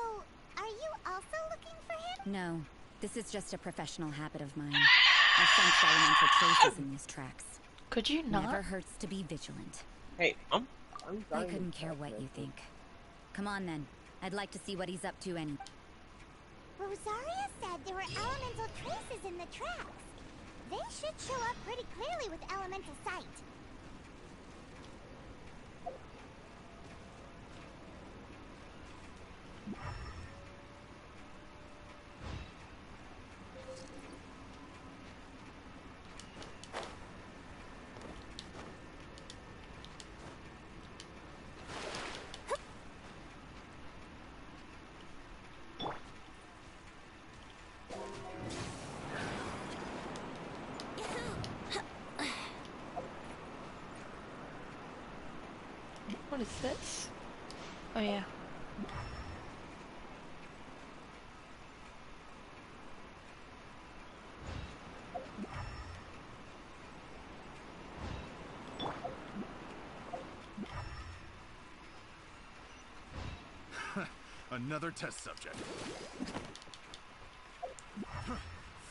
are you also looking for him? No, this is just a professional habit of mine. I sensed elemental traces in these tracks. Could you not? Never hurts to be vigilant. Hey, I'm I dying couldn't to care talk what to you him. think. Come on then. I'd like to see what he's up to any... Rosaria said there were elemental traces in the tracks. They should show up pretty clearly with elemental sight. What is this? Oh yeah. Another test subject.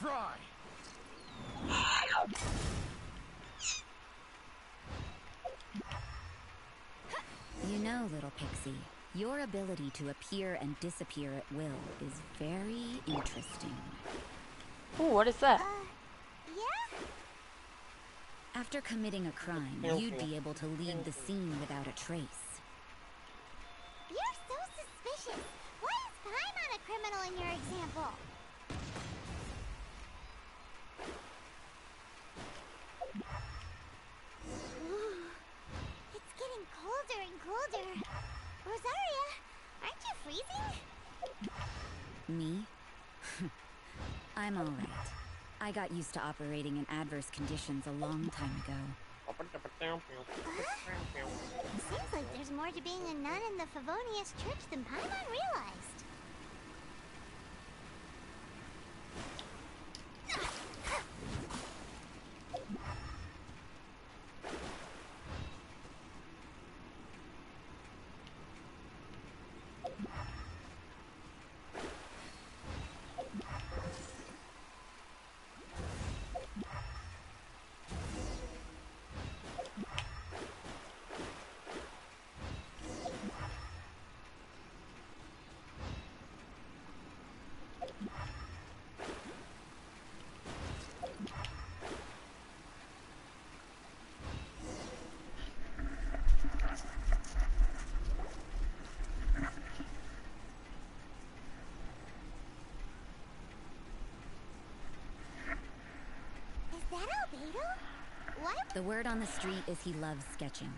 Fry! You know, little pixie, your ability to appear and disappear at will is very interesting. Ooh, what is that? Yeah? After committing a crime, you'd be able to leave the scene without a trace. You're so suspicious. Why is Paimon a criminal in your example? Ooh, it's getting colder and colder. Rosaria, aren't you freezing? Me? I'm alright. I got used to operating in adverse conditions a long time ago. Seems like there's more to being a nun in the Favonius Church than Paimon realized. Is that Albedo? Why? The word on the street is he loves sketching.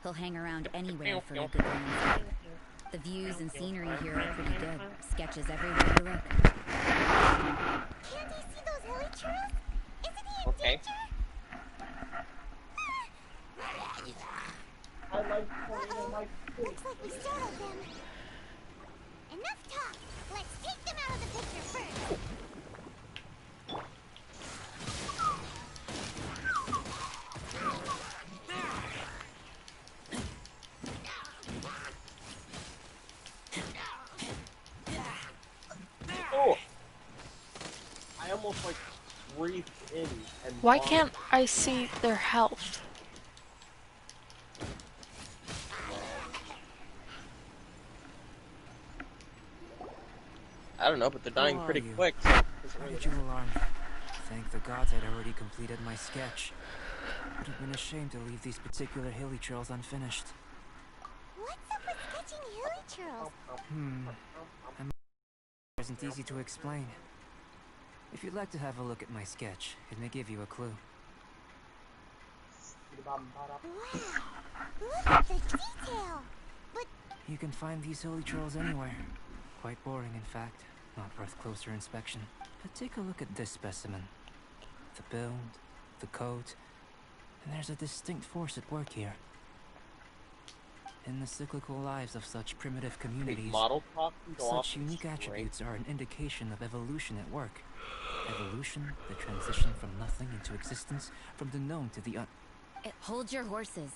He'll hang around anywhere for a good landscape. The views and scenery here are pretty good. Sketches everywhere you look. Can't he see those hilly churros? Isn't he in Okay. danger? Looks like we startled them. Enough talk. Let's take them out of the picture first. Oh! I almost like breathed in and Why vomited. can't I see their health? I don't know, but they're dying Who are pretty you? quick. So Why did you alarm? Thank the gods I'd already completed my sketch. Would have been a shame to leave these particular hilly trails unfinished. What's up with sketching hilly churros? It isn't easy to explain. If you'd like to have a look at my sketch, it may give you a clue. Wow. Look at the detail. But You can find these hilly trails anywhere. Quite boring, in fact. Not worth closer inspection. But take a look at this specimen. The build, the coat, and there's a distinct force at work here. In the cyclical lives of such primitive communities, model talking to such unique attributes are an indication of evolution at work. Evolution, the transition from nothing into existence, from the known to the Hold your horses.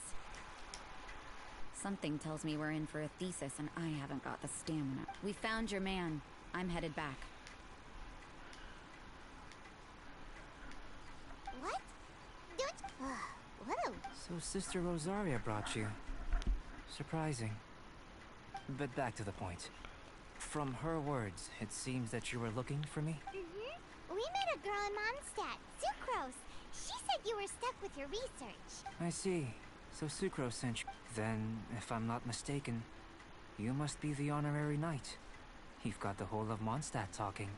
Something tells me we're in for a thesis and I haven't got the stamina. We found your man. I'm headed back. what? Don't. What a. So Sister Rosaria brought you. Surprising. But back to the point. From her words, it seems that you were looking for me? We met a girl in Mondstadt, Sucrose. She said you were stuck with your research. I see. So Sucrose sent you. Then, if I'm not mistaken, you must be the honorary knight. You've got the whole of Mondstadt talking.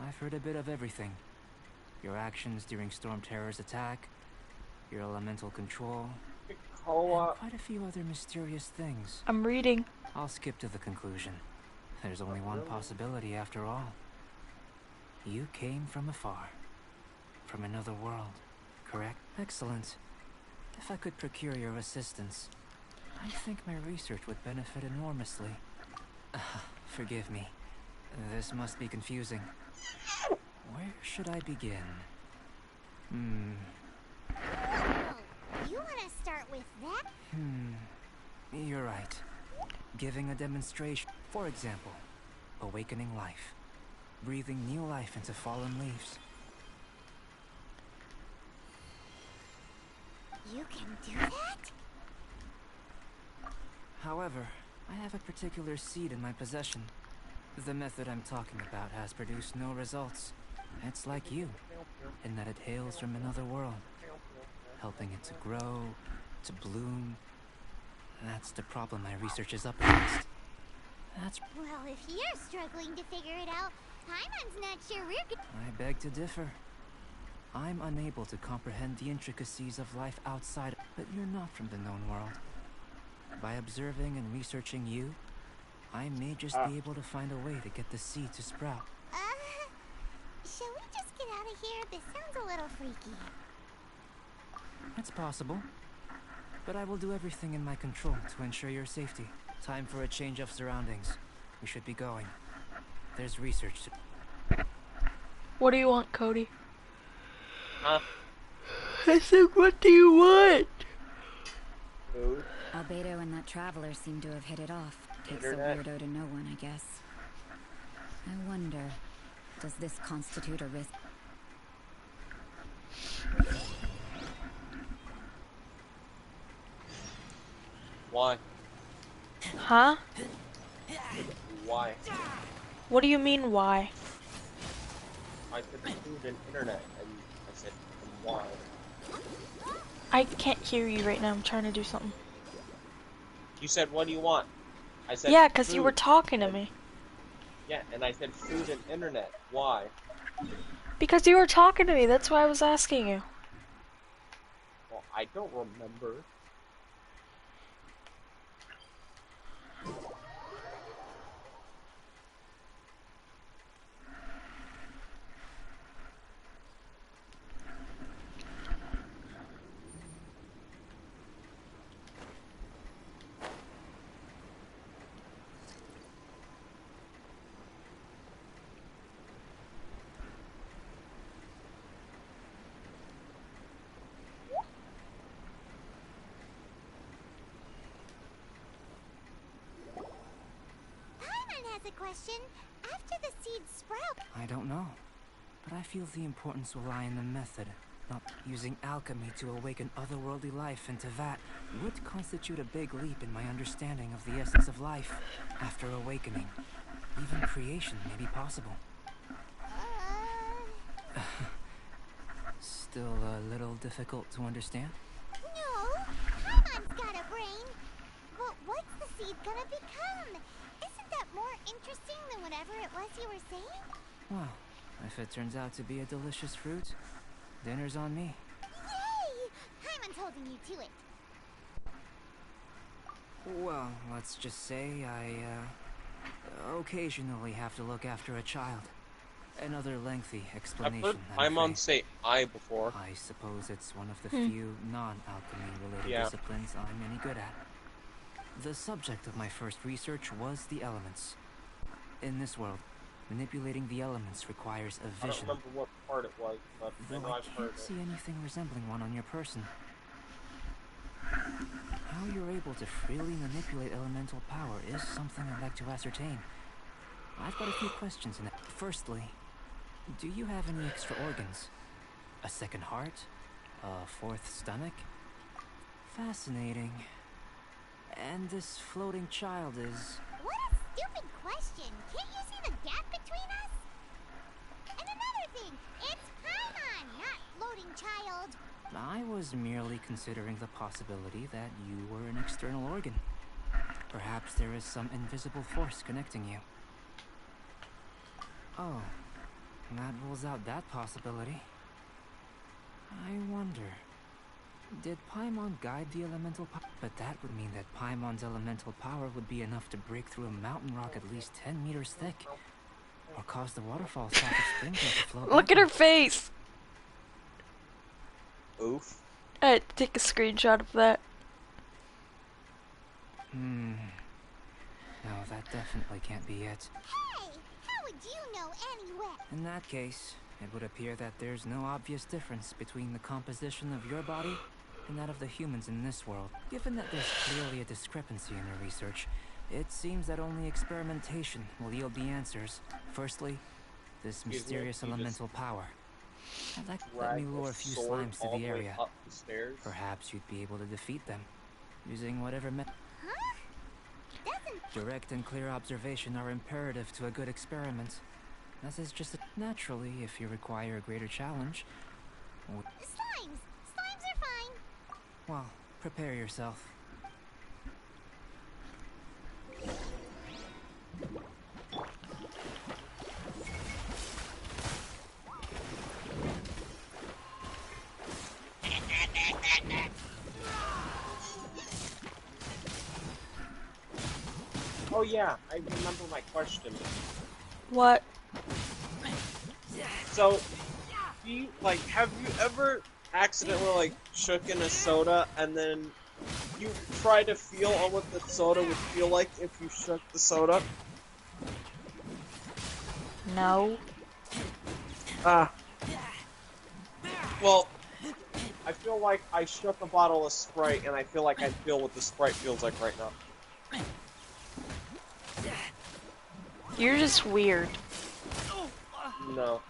I've heard a bit of everything. Your actions during Storm Terror's attack, your elemental control, and quite a few other mysterious things. I'm reading. I'll skip to the conclusion. There's only one possibility after all. You came from afar. From another world, correct? Excellent. If I could procure your assistance, I think my research would benefit enormously. Forgive me. This must be confusing. Where should I begin? Oh, you want to start with that? You're right. Giving a demonstration. For example, awakening life. Breathing new life into fallen leaves. You can do that? However, I have a particular seed in my possession. The method I'm talking about has produced no results. It's like you, in that it hails from another world, helping it to grow, to bloom. That's the problem my research is up against. Well, if you're struggling to figure it out, Paimon's not sure we're good. I beg to differ. I'm unable to comprehend the intricacies of life outside, but you're not from the known world. By observing and researching you, I may just be able to find a way to get the seed to sprout. Shall we just get out of here? This sounds a little freaky. It's possible. But I will do everything in my control to ensure your safety. Time for a change of surroundings. We should be going. There's research to... What do you want, Cody? Huh? I said, what do you want? Food? Albedo and that traveler seem to have hit it off. Takes a Internet. weirdo to know one, I guess. I wonder, does this constitute a risk? Why? Huh? Why? What do you mean, why? I said food and internet, and I said why? I can't hear you right now. I'm trying to do something. You said, what do you want? I said Yeah, because you food. were talking to me. Yeah, and I said food and internet. Why? Because you were talking to me. That's why I was asking you. Well, I don't remember. Paimon has a question. After the seeds sprout, I don't know. But I feel the importance will lie in the method. Not using alchemy to awaken otherworldly life into that would constitute a big leap in my understanding of the essence of life. After awakening, even creation may be possible. Still a little difficult to understand? no, Paimon's got a brain. But what's the seed gonna become? Isn't that more interesting than whatever it was you were saying? Well, if it turns out to be a delicious fruit, dinner's on me. Yay! Paimon's holding you to it. Well, let's just say I, occasionally have to look after a child. Another lengthy I've explanation. heard I'm Paimon afraid. say I before. I suppose it's one of the few non-alchemy related Yeah. disciplines I'm any good at. The subject of my first research was the elements. In this world, manipulating the elements requires a I don't vision. remember what part it was, but I Though know I I've heard can't it. see anything resembling one on your person. How you're able to freely manipulate elemental power is something I'd like to ascertain. I've got a few questions in it. Firstly, do you have any extra organs? A second heart? A fourth stomach? Fascinating. And this floating child is... What a stupid question. Can't you see the gap between us? And another thing, it's Paimon, not floating child. I was merely considering the possibility that you were an external organ. Perhaps there is some invisible force connecting you. Oh, that rules out that possibility. I wonder, did Paimon guide the elemental power? But that would mean that Paimon's elemental power would be enough to break through a mountain rock at least 10 meters thick, or cause the waterfall south of Springfield to flow. Look at her face! Oof. I had to take a screenshot of that. No, that definitely can't be it. Hey! How would you know anyway? In that case, it would appear that there's no obvious difference between the composition of your body and that of the humans in this world. Given that there's clearly a discrepancy in your research, it seems that only experimentation will yield the answers. Firstly, this mysterious elemental power. I'd like to let me lure a few slimes to the area. Up the stairs. Perhaps you'd be able to defeat them, using whatever method. Huh? Doesn't... Direct and clear observation are imperative to a good experiment. This is just naturally if you require a greater challenge. Slimes! Slimes are fine! Well, prepare yourself. Oh yeah, I remember my question. What? So, do you, have you ever accidentally, shook in a soda, and then you try to feel on what the soda would feel like if you shook the soda? No. Well, I feel like I shook a bottle of Sprite, and I feel like I feel what the Sprite feels like right now. You're just weird. No.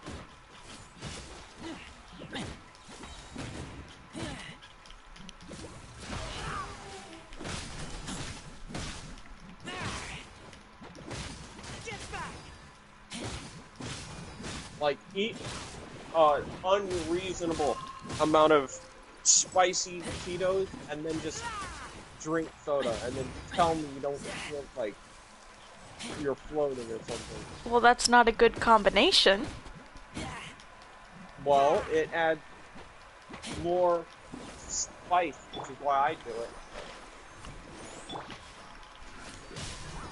Like, eat unreasonable amount of spicy Cheetos, and then just drink soda, and then tell me you don't feel like you're floating or something. Well, that's not a good combination. Well, it adds more spice, which is why I do it.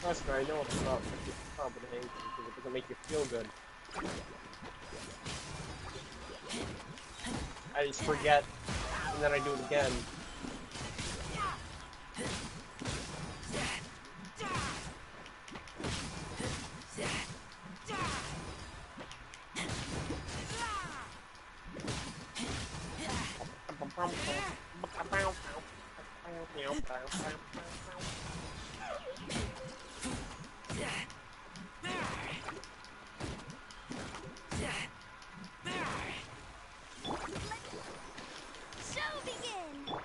Trust me, I know about this combination because it doesn't make you feel good. I just forget, and then I do it again. Show begin!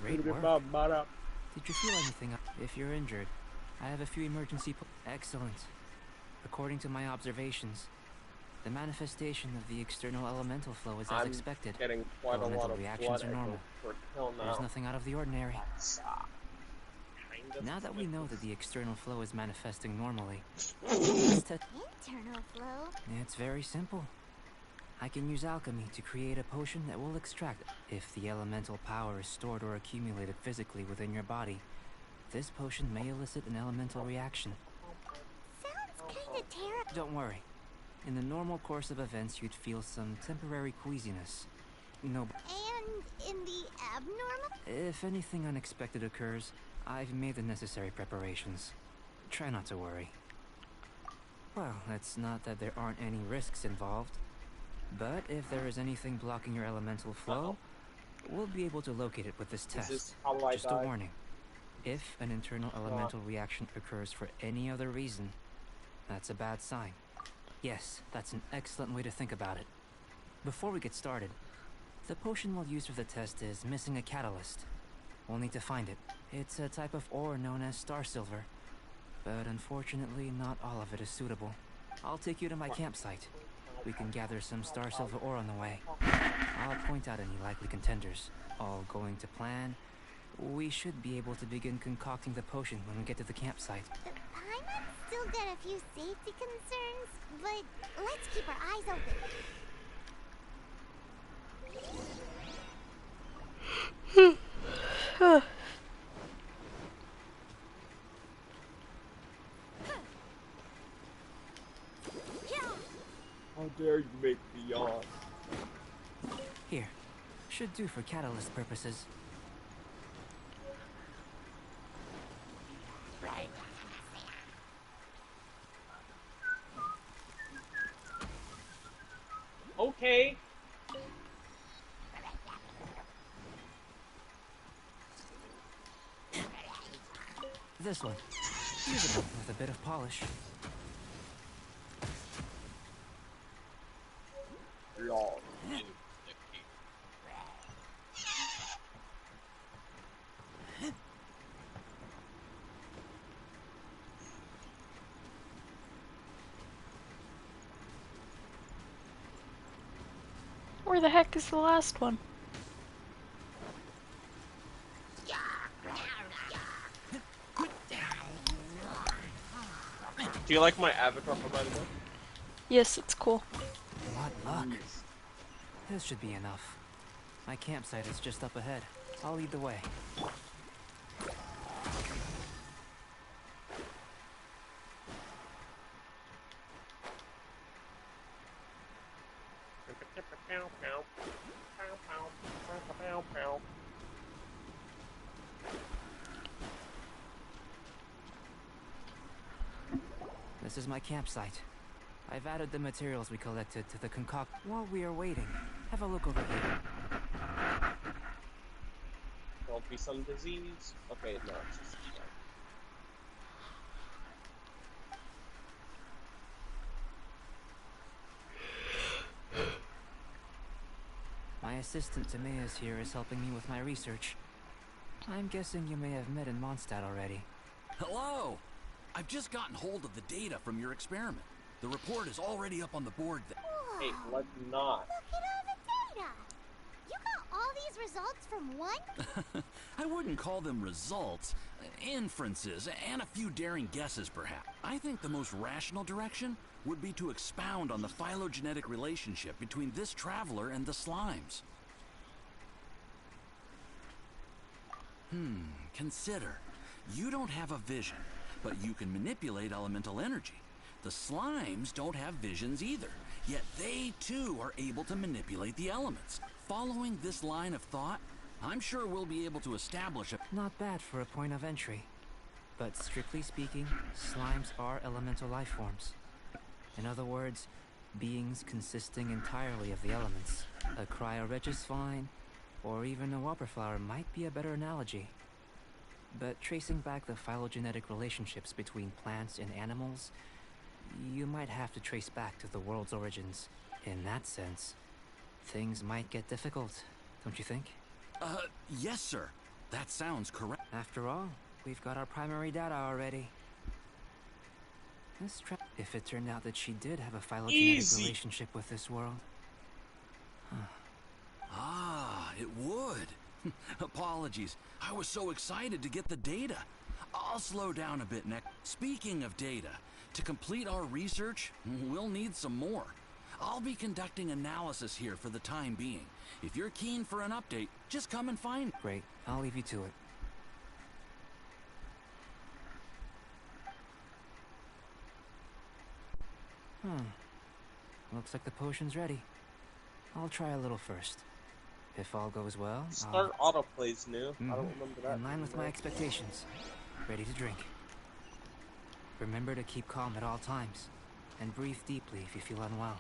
Great work. Did you feel anything? If you're injured, I have a few emergency. Excellent. According to my observations, the manifestation of the external elemental flow is as expected. Getting quite a lot of reactions blood are normal. for kill now. There's nothing out of the ordinary. Kind of Now that we know that the external flow is manifesting normally, Internal flow? it's very simple. I can use alchemy to create a potion that will extract. If the elemental power is stored or accumulated physically within your body, this potion may elicit an elemental reaction. Sounds kinda terrible. Don't worry. In the normal course of events, you'd feel some temporary queasiness. No. And in the abnormal? If anything unexpected occurs, I've made the necessary preparations. Try not to worry. Well, it's not that there aren't any risks involved. But if there is anything blocking your elemental flow, we'll be able to locate it with this test. Is this how I Just a die? warning. If an internal elemental reaction occurs for any other reason, that's a bad sign. Yes, that's an excellent way to think about it. Before we get started, the potion we'll use for the test is missing a catalyst. We'll need to find it. It's a type of ore known as star silver, but unfortunately not all of it is suitable. I'll take you to my campsite. We can gather some star silver ore on the way. I'll point out any likely contenders. All going to plan, we should be able to begin concocting the potion when we get to the campsite. The Paimon's still got a few safety concerns, but let's keep our eyes open. How dare you make me yawn? Here. Should do for catalyst purposes. Okay. This one. Usable with a bit of polish. Lord. Where the heck is the last one? Do you like my avatar, by the way? Yes, it's cool. What luck. This should be enough. My campsite is just up ahead. I'll lead the way. This is my campsite. I've added the materials we collected to the concoct. While we are waiting, have a look over here. There'll be some disease. Okay, no, it's just... My assistant Timaeus here is helping me with my research. I'm guessing you may have met in Mondstadt already. Hello! I've just gotten hold of the data from your experiment. The report is already up on the board. Hey, let's not. Look at all the data! You got all these results from one? I wouldn't call them results, inferences, and a few daring guesses perhaps. I think the most rational direction would be to expound on the phylogenetic relationship between this traveler and the slimes. Consider. You don't have a vision, but you can manipulate elemental energy. The slimes don't have visions either, yet they too are able to manipulate the elements. Following this line of thought, I'm sure we'll be able to establish a... Not bad for a point of entry. But strictly speaking, slimes are elemental life forms. In other words, beings consisting entirely of the elements. A cryoregisvine, or even a whopperflower might be a better analogy. But tracing back the phylogenetic relationships between plants and animals, you might have to trace back to the world's origins. In that sense, things might get difficult, don't you think? Yes, sir. That sounds correct. After all, we've got our primary data already. If it turned out that she did have a phylogenetic relationship with this world. Ah, it would. Apologies. I was so excited to get the data. I'll slow down a bit next. Speaking of data, to complete our research, we'll need some more. I'll be conducting analysis here for the time being. If you're keen for an update, just come and find me. Great. I'll leave you to it. Looks like the potion's ready. I'll try a little first. If all goes well, Start autoplays new. I don't remember that. In line with my expectations. Ready to drink. Remember to keep calm at all times, and breathe deeply if you feel unwell.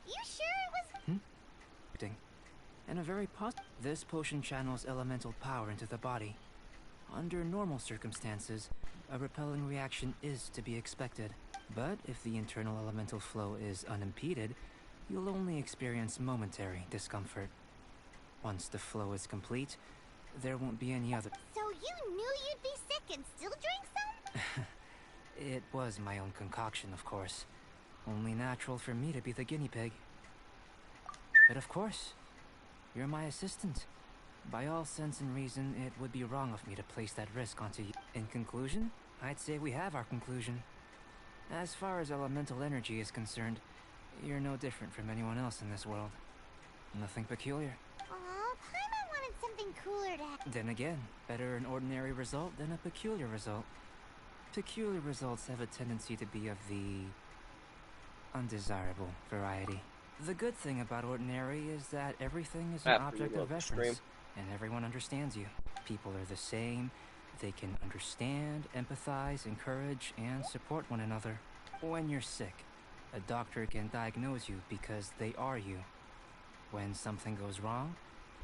You sure it was... And a very This potion channels elemental power into the body. Under normal circumstances, a repelling reaction is to be expected. But if the internal elemental flow is unimpeded, you'll only experience momentary discomfort. Once the flow is complete, there won't be any other... So you knew you'd be sick and still drank some? It was my own concoction, of course. Only natural for me to be the guinea pig. But of course, you're my assistant. By all sense and reason, it would be wrong of me to place that risk onto you. In conclusion, I'd say we have our conclusion. As far as elemental energy is concerned, you're no different from anyone else in this world. Nothing peculiar. Aw, Paimon wanted something cooler to Then again, better an ordinary result than a peculiar result. Peculiar results have a tendency to be of the undesirable variety. The good thing about ordinary is that everything is an object of reference, and everyone understands you. People are the same. They can understand, empathize, encourage, and support one another. When you're sick, a doctor can diagnose you because they are you. When something goes wrong,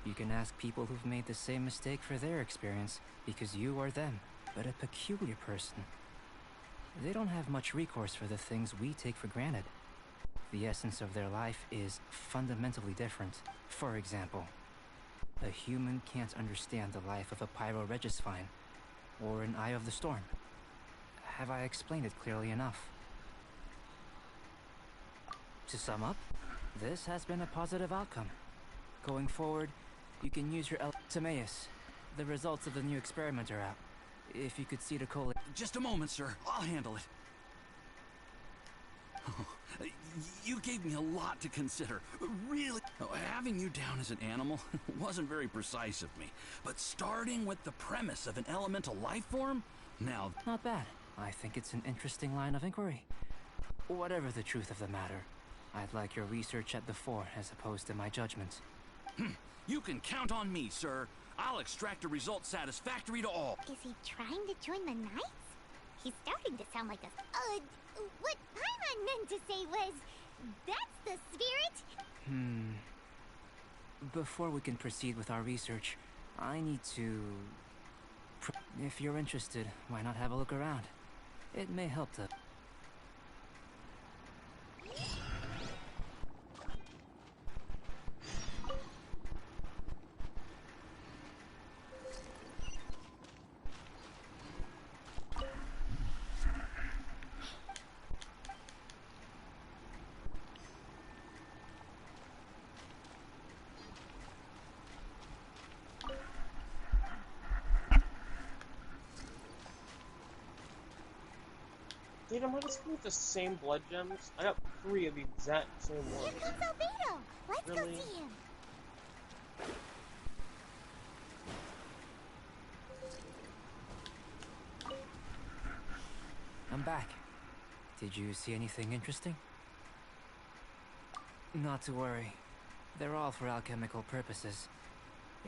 you can ask people who've made the same mistake for their experience because you are them. But a peculiar person, they don't have much recourse for the things we take for granted. The essence of their life is fundamentally different. For example, a human can't understand the life of a Pyroregisvine or an Eye of the Storm. Have I explained it clearly enough? To sum up, this has been a positive outcome. Going forward, you can use your Timaeus. The results of the new experiment are out. If you could see to collate... Just a moment, sir. I'll handle it. You gave me a lot to consider. Really. Having you down as an animal wasn't very precise of me. But starting with the premise of an elemental life form? Now... Not bad. I think it's an interesting line of inquiry. Whatever the truth of the matter, I'd like your research at the fore as opposed to my judgment. You can count on me, sir. I'll extract a result satisfactory to all. Is he trying to join the Knights? He's starting to sound like a... what Paimon meant to say was... That's the spirit? Before we can proceed with our research, I need to... If you're interested, why not have a look around? It may help to... Dude, am I just gonna get the same blood gems? I got 3 of the exact same ones. Here comes Albedo! Let's Really? go see him! I'm back. Did you see anything interesting? Not to worry. They're all for alchemical purposes.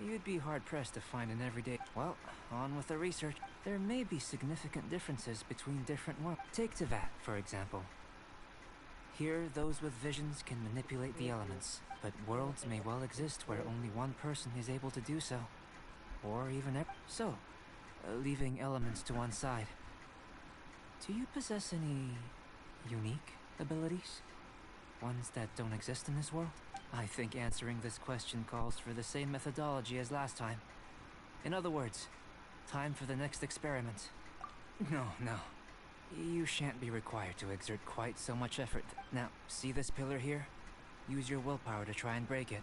You'd be hard-pressed to find an everyday... Well, on with the research. There may be significant differences between different worlds. Take Teyvat, for example. Here, those with visions can manipulate the elements, but worlds may well exist where only one person is able to do so. Or even... So, leaving elements to one side. Do you possess any... unique abilities? Ones that don't exist in this world? I think answering this question calls for the same methodology as last time. In other words, time for the next experiment. No. You shan't be required to exert quite so much effort. Now, see this pillar here? Use your willpower to try and break it.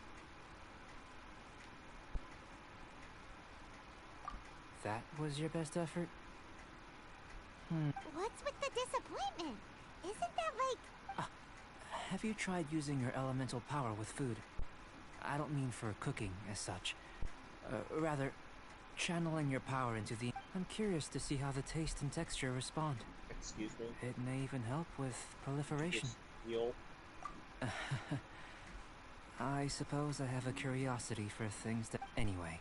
That was your best effort? What's with the disappointment? Isn't that like... Have you tried using your elemental power with food? I don't mean for cooking as such. Rather, channeling your power into the... I'm curious to see how the taste and texture respond. Excuse me? It may even help with proliferation. Heal. I suppose I have a curiosity for things that... Anyway,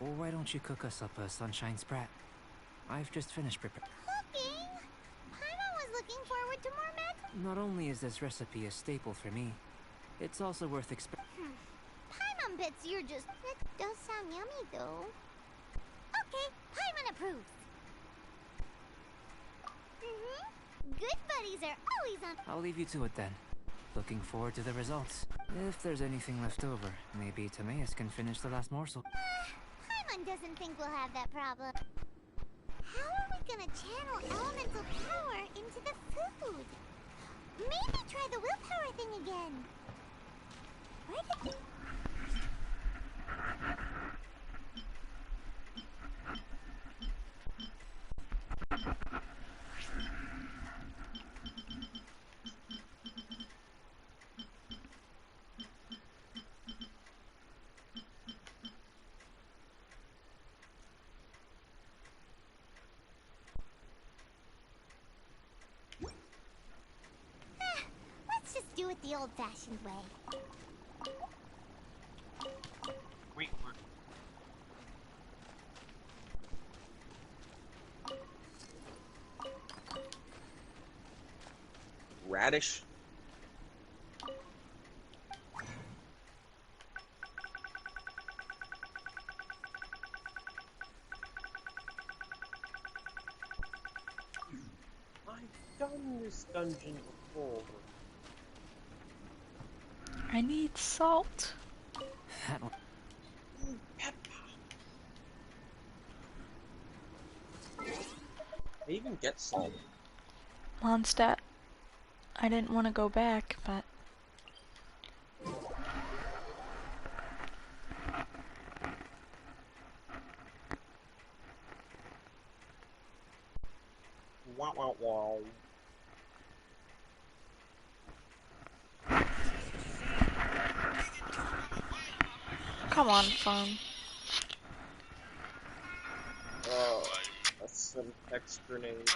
why don't you cook us up a Sunshine Sprat? I've just finished preparing. Cooking? Paimon was looking forward to more magic. Not only is this recipe a staple for me, it's also worth Paimon bets you're just... That does sound yummy, though. Okay, Paimon approves. Good buddies are always on... I'll leave you to it then. Looking forward to the results. If there's anything left over, maybe Timaeus can finish the last morsel. Paimon doesn't think we'll have that problem. How are we gonna channel elemental power into the food? Maybe try the willpower thing again. Where did... it the old-fashioned way. Wait, radish. I've done this dungeon before. I need salt. That one. I even get salt. Mondstadt. I didn't want to go back, but Wow, wow, wow. come on, phone. Oh, that's some text grenade.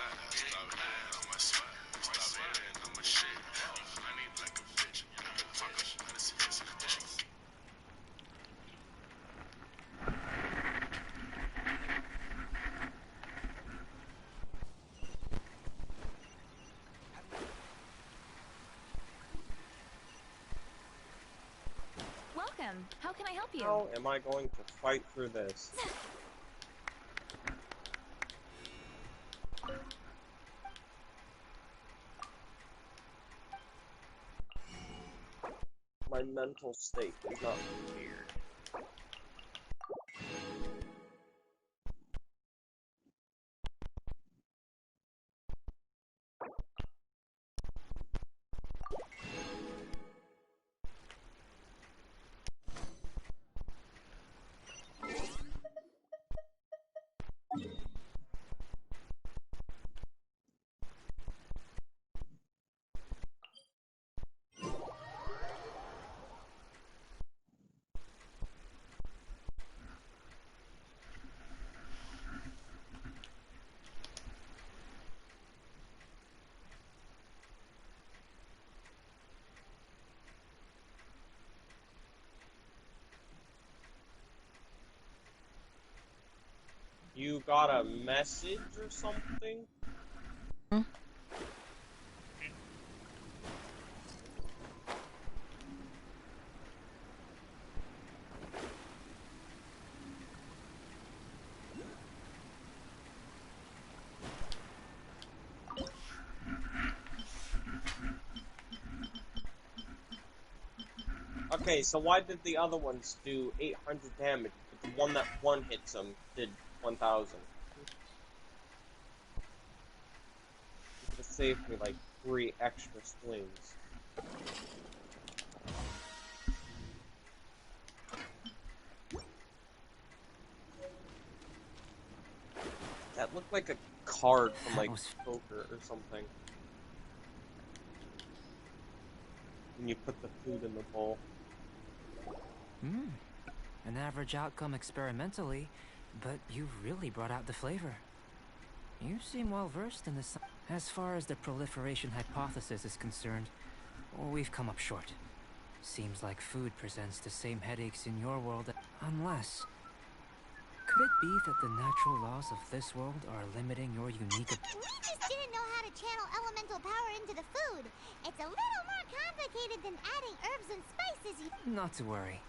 Welcome. How can I help you? How am I going to fight through this? My mental state is not weird. You got a message or something? Hmm? Okay, so why did the other ones do 800 damage, but the one that one hits them did 1,000? It would have saved me like 3 extra swings. That looked like a card from like poker or something. When you put the food in the bowl. An average outcome experimentally, but you've really brought out the flavor. You seem well versed in this. As far as the proliferation hypothesis is concerned, we've come up short. Seems like food presents the same headaches in your world, unless... Could it be that the natural laws of this world are limiting your unique... We just didn't know how to channel elemental power into the food. It's a little more complicated than adding herbs and spices. Not to worry.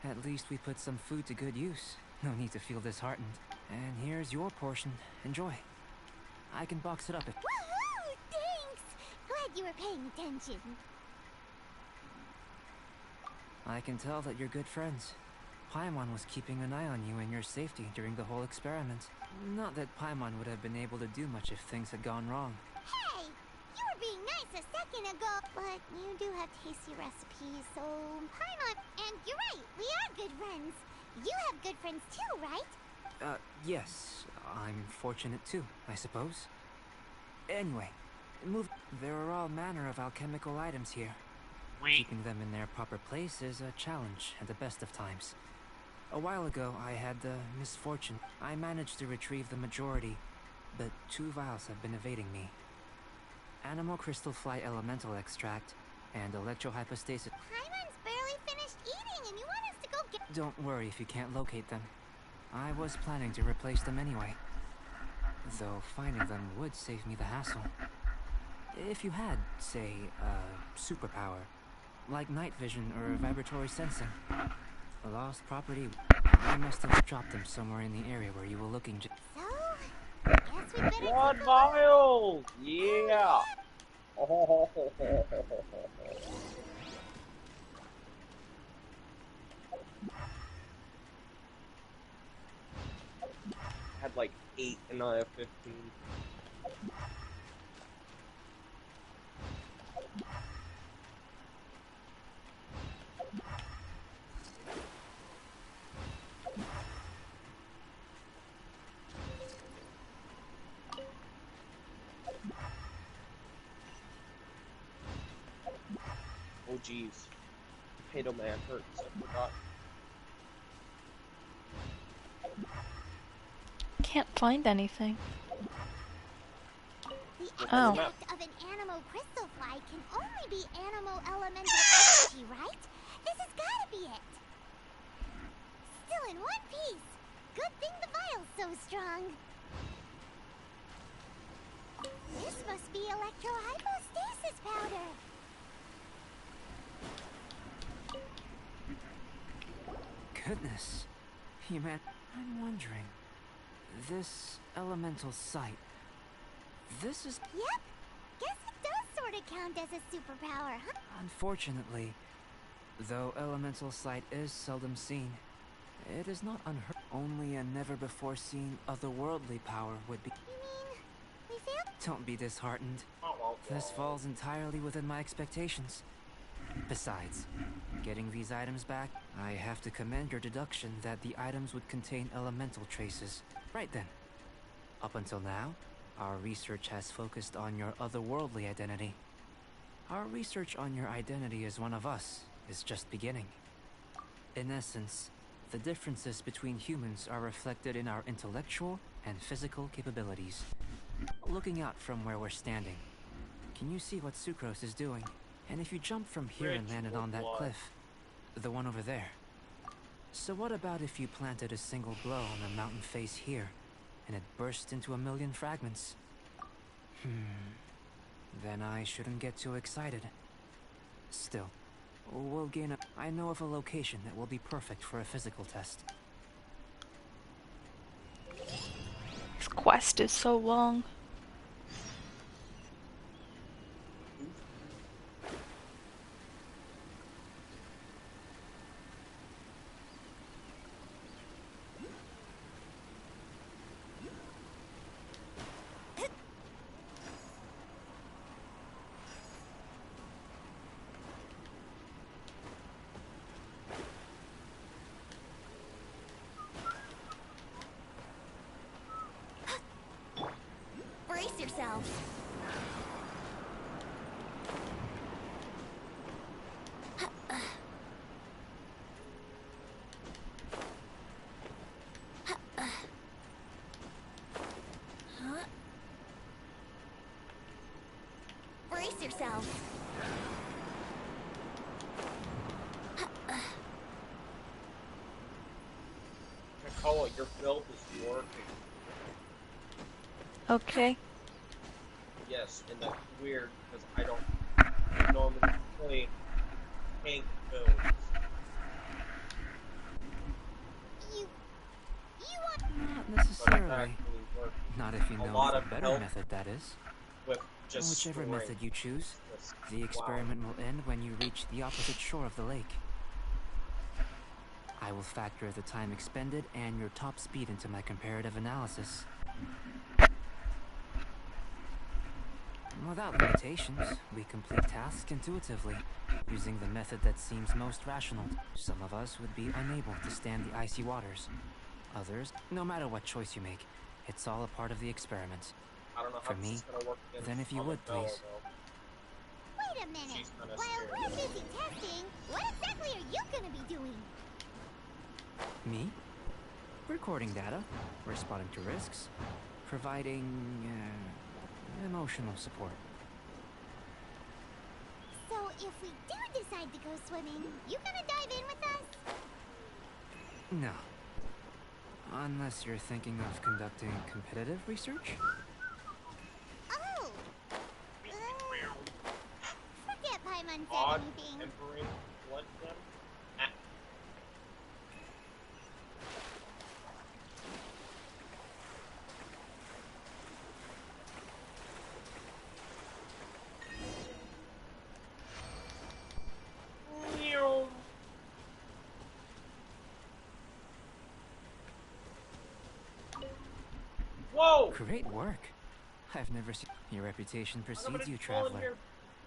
At least we put some food to good use. No need to feel disheartened. And here's your portion. Enjoy. I can box it up if... Woohoo! Thanks! Glad you were paying attention. I can tell that you're good friends. Paimon was keeping an eye on you and your safety during the whole experiment. Not that Paimon would have been able to do much if things had gone wrong. Hey! You were being nice a second ago. But you do have tasty recipes, so... Paimon... And you're right, we are good friends. You have good friends too, right? Yes. I'm fortunate too, I suppose. Anyway, there are all manner of alchemical items here. Keeping them in their proper place is a challenge at the best of times. A while ago, I had the misfortune. I managed to retrieve the majority, but 2 vials have been evading me. Animal crystal fly elemental extract and electrohypostasis. Paimon's barely finished eating and you want us to go get— Don't worry if you can't locate them. I was planning to replace them anyway. Though finding them would save me the hassle. If you had, say, a superpower, like night vision or vibratory sensing, a lost property, I must have dropped them somewhere in the area where you were looking. So, guess we better Blood take a look. vials! Yeah! Oh. Had like 8 and I have 15. Oh jeez. Potato Man hurts, I forgot. Can't find anything. The Oh. extract of an animo crystal fly can only be animo elemental energy, right? This has gotta be it. Still in one piece. Good thing the vial's so strong. This must be electrohypostasis powder. Goodness. You meant... I'm wondering... This elemental sight... This is... Yep. Guess it does sort of count as a superpower, huh? Unfortunately, though elemental sight is seldom seen, it is not unheard. Only a never-before-seen otherworldly power would be... You mean, we failed? Don't be disheartened. Oh, This falls entirely within my expectations. Besides, getting these items back, I have to commend your deduction that the items would contain elemental traces. Right then. Up until now, our research has focused on your otherworldly identity. Our research on your identity as one of us is just beginning. In essence, the differences between humans are reflected in our intellectual and physical capabilities. Looking out from where we're standing, can you see what Sucrose is doing? And if you jump from here and landed on that cliff, the one over there. So what about if you planted a single blow on the mountain face here, and it burst into a million fragments? Then I shouldn't get too excited. Still, we'll gain a... I know of a location that will be perfect for a physical test. This quest is so long. Brace yourselves. Brace yourselves. Nicole, your build is working. Okay. Yes, and that's weird because I don't normally play tank builds. You want... Not But it necessarily. actually works Not if you A know lot of a of better help. method, that is. with just Whichever storing. method you choose, Just- the experiment will end when you reach the opposite shore of the lake. I will factor the time expended and your top speed into my comparative analysis. Without limitations, we complete tasks intuitively, using the method that seems most rational. Some of us would be unable to stand the icy waters. Others, no matter what choice you make, it's all a part of the experiment. I don't know how For this me, is gonna work against then if you would, Armadillo, please. though. Wait a minute. She's kinda While scary. we're busy testing, what exactly are you gonna be doing? Me? Recording data, responding to risks, providing emotional support. So if we do decide to go swimming, you gonna dive in with us? No. Unless you're thinking of conducting competitive research? Oh! Forget Paimon said Odd anything. tempering blood them. Ah. Meow. Whoa! Great work. I've never seen... Your reputation precedes you, Somebody's fallen traveler. here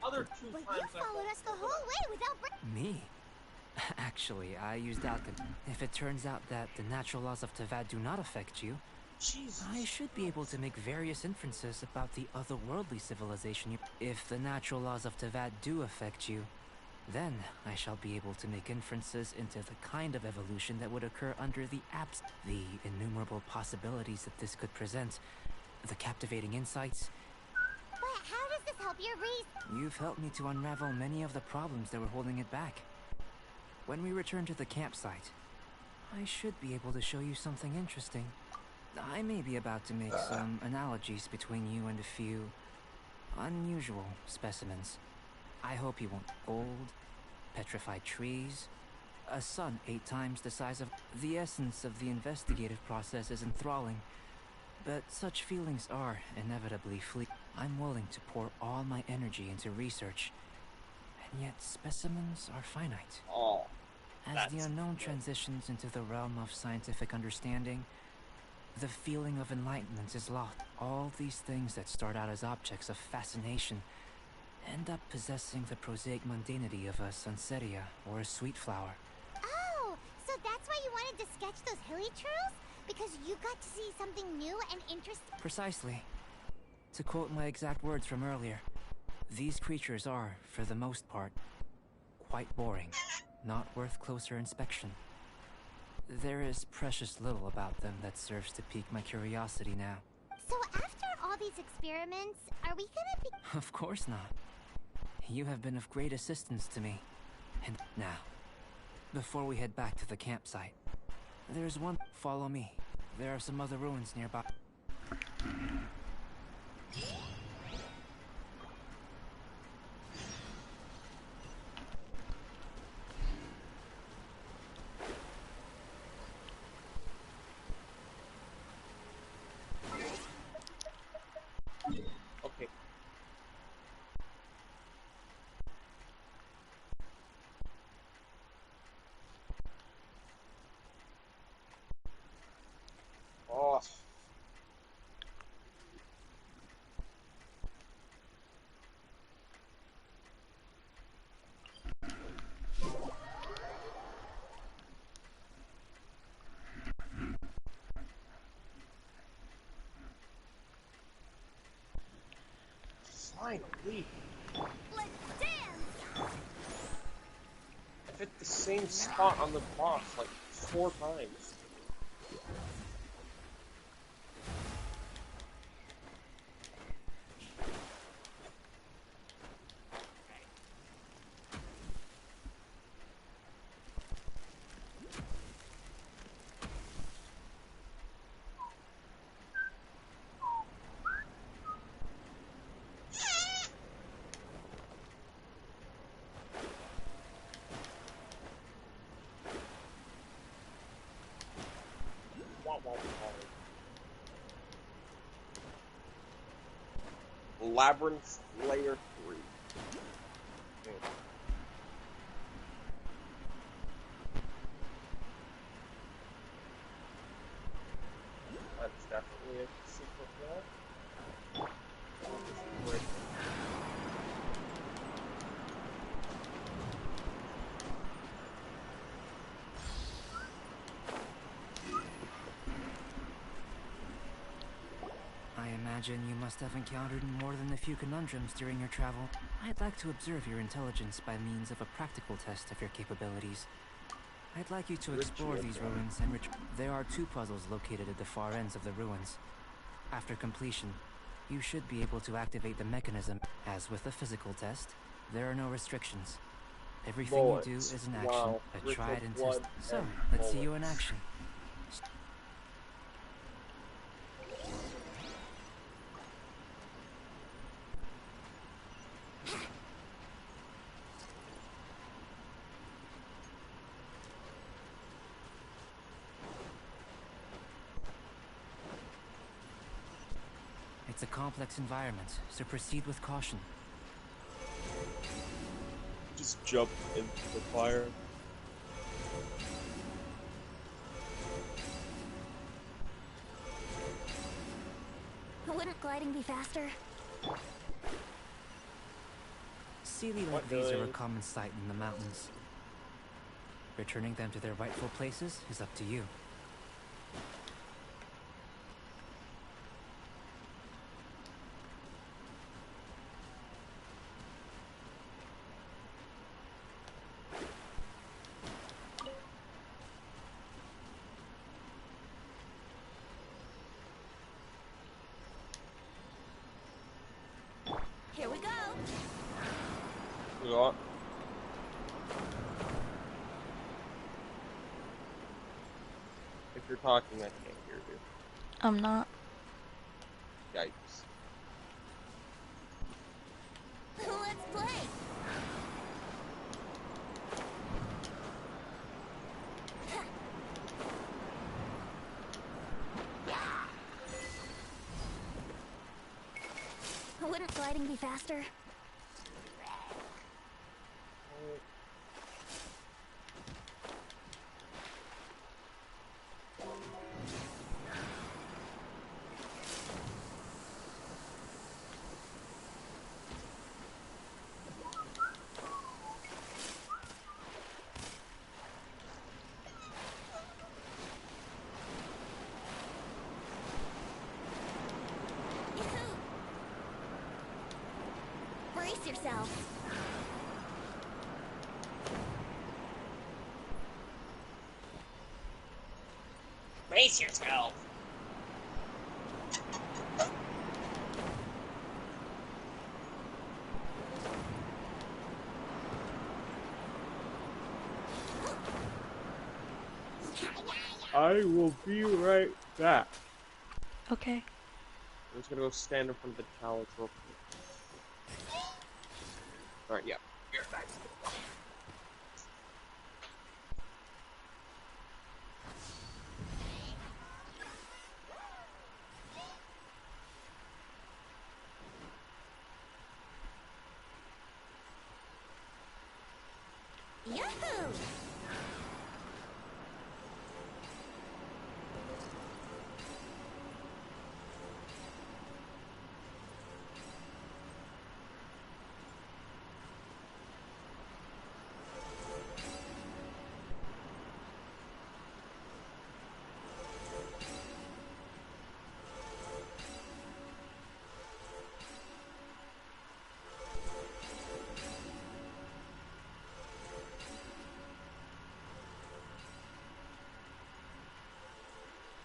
other two But times. you followed us the whole way without Me? Actually, I used alchemy. If it turns out that the natural laws of Tavad do not affect you, Jesus. I should be able to make various inferences about the otherworldly civilization you... If the natural laws of Tavad do affect you, then I shall be able to make inferences into the kind of evolution that would occur under the the innumerable possibilities that this could present, the captivating insights. But how does this help your reason? You've helped me to unravel many of the problems that were holding it back. When we return to the campsite, I should be able to show you something interesting. I may be about to make some analogies between you and a few unusual specimens. I hope you won't. Gold, petrified trees, a sun 8 times the size of... The essence of the investigative process is enthralling, but such feelings are inevitably fleeting. I'm willing to pour all my energy into research, and yet specimens are finite. Oh. As the unknown transitions into the realm of scientific understanding, the feeling of enlightenment is lost. All these things that start out as objects of fascination end up possessing the prosaic mundanity of a Sunsetia or a sweet flower. Oh, so that's why you wanted to sketch those hilichurls? Because you got to see something new and interesting? Precisely. To quote my exact words from earlier, these creatures are, for the most part, quite boring, not worth closer inspection. There is precious little about them that serves to pique my curiosity now. So after all these experiments, are we gonna be... Of course not. You have been of great assistance to me. And now, before we head back to the campsite, there's one... Follow me. There are some other ruins nearby. Okay. Oh. Finally. Let's dance! I hit the same spot on the boss like 4 times. Labyrinth Layer 3. Okay. That's definitely a secret wall. Great. I imagine you must have encountered more than a few conundrums during your travel. I'd like to observe your intelligence by means of a practical test of your capabilities. I'd like you to explore these ruins and There are 2 puzzles located at the far ends of the ruins. After completion, you should be able to activate the mechanism. As with the physical test, There are no restrictions. Everything you do Bullets. is an action, Wow. a Ritual tried and blood tested. So, and let's see you in bullets. action. It's a complex environment, so proceed with caution. Just jump into the fire. Wouldn't gliding be faster? Sealy like What these are a noise? common sight in the mountains. Returning them to their rightful places is up to you. Here we go! Yeah. If you're talking, I can't hear you. I'm not. Yikes. Let's play! Wouldn't gliding be faster? Yahoo! Brace yourself. Brace yourself. I will be right back. Okay. I'm just gonna go stand in front of the towers real quick. Alright, yeah. You're back. Yahoo!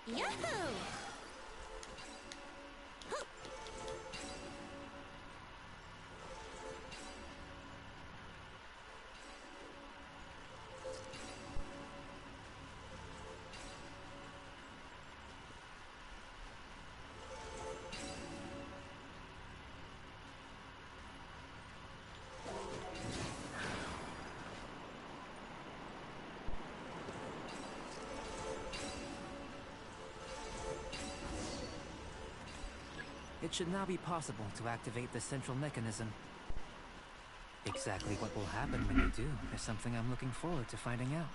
Yahoo! It should now be possible to activate the central mechanism. Exactly what will happen when you do is something I'm looking forward to finding out.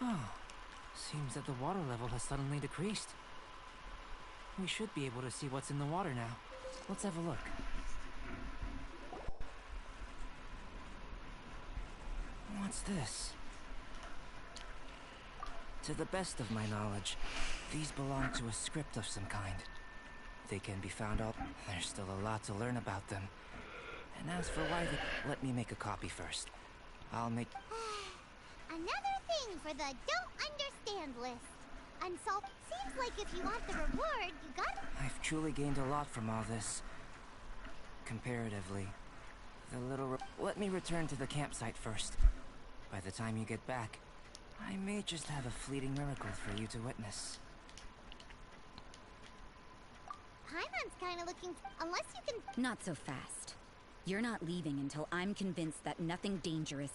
Oh, seems that the water level has suddenly decreased. We should be able to see what's in the water now. Let's have a look. What's this? To the best of my knowledge, these belong to a script of some kind. They can be found out. There's still a lot to learn about them. And as for why let me make a copy first. I'll make... Another thing for the don't understand list. Unsolved. Seems like if you want the reward, you gotta... I've truly gained a lot from all this. Comparatively. Let me return to the campsite first. By the time you get back, I may just have a fleeting miracle for you to witness. Paimon's kinda looking... Unless you can... Not so fast. You're not leaving until I'm convinced that nothing dangerous...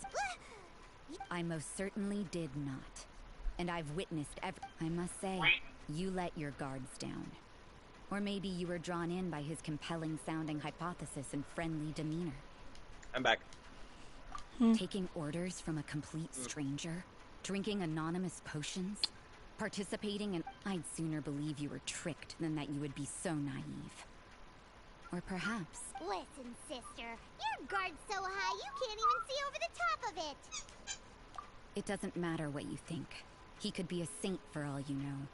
I most certainly did not. And I've witnessed I must say, you let your guards down. Or maybe you were drawn in by his compelling-sounding hypothesis and friendly demeanor. I'm back. Taking orders from a complete stranger? Drinking anonymous potions? Participating in... I'd sooner believe you were tricked than that you would be so naive. Or perhaps... Listen, sister. Your guard's so high you can't even see over the top of it. It doesn't matter what you think. He could be a saint for all you know.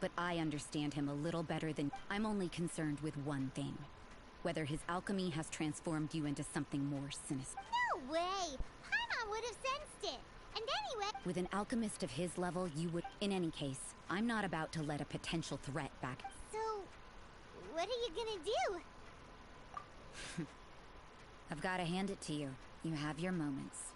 But I understand him a little better than... I'm only concerned with one thing. Whether his alchemy has transformed you into something more sinister. No way! Paimon would have sensed it. And anyway... With an alchemist of his level, you would... In any case, I'm not about to let a potential threat back... So... what are you gonna do? I've gotta hand it to you. You have your moments.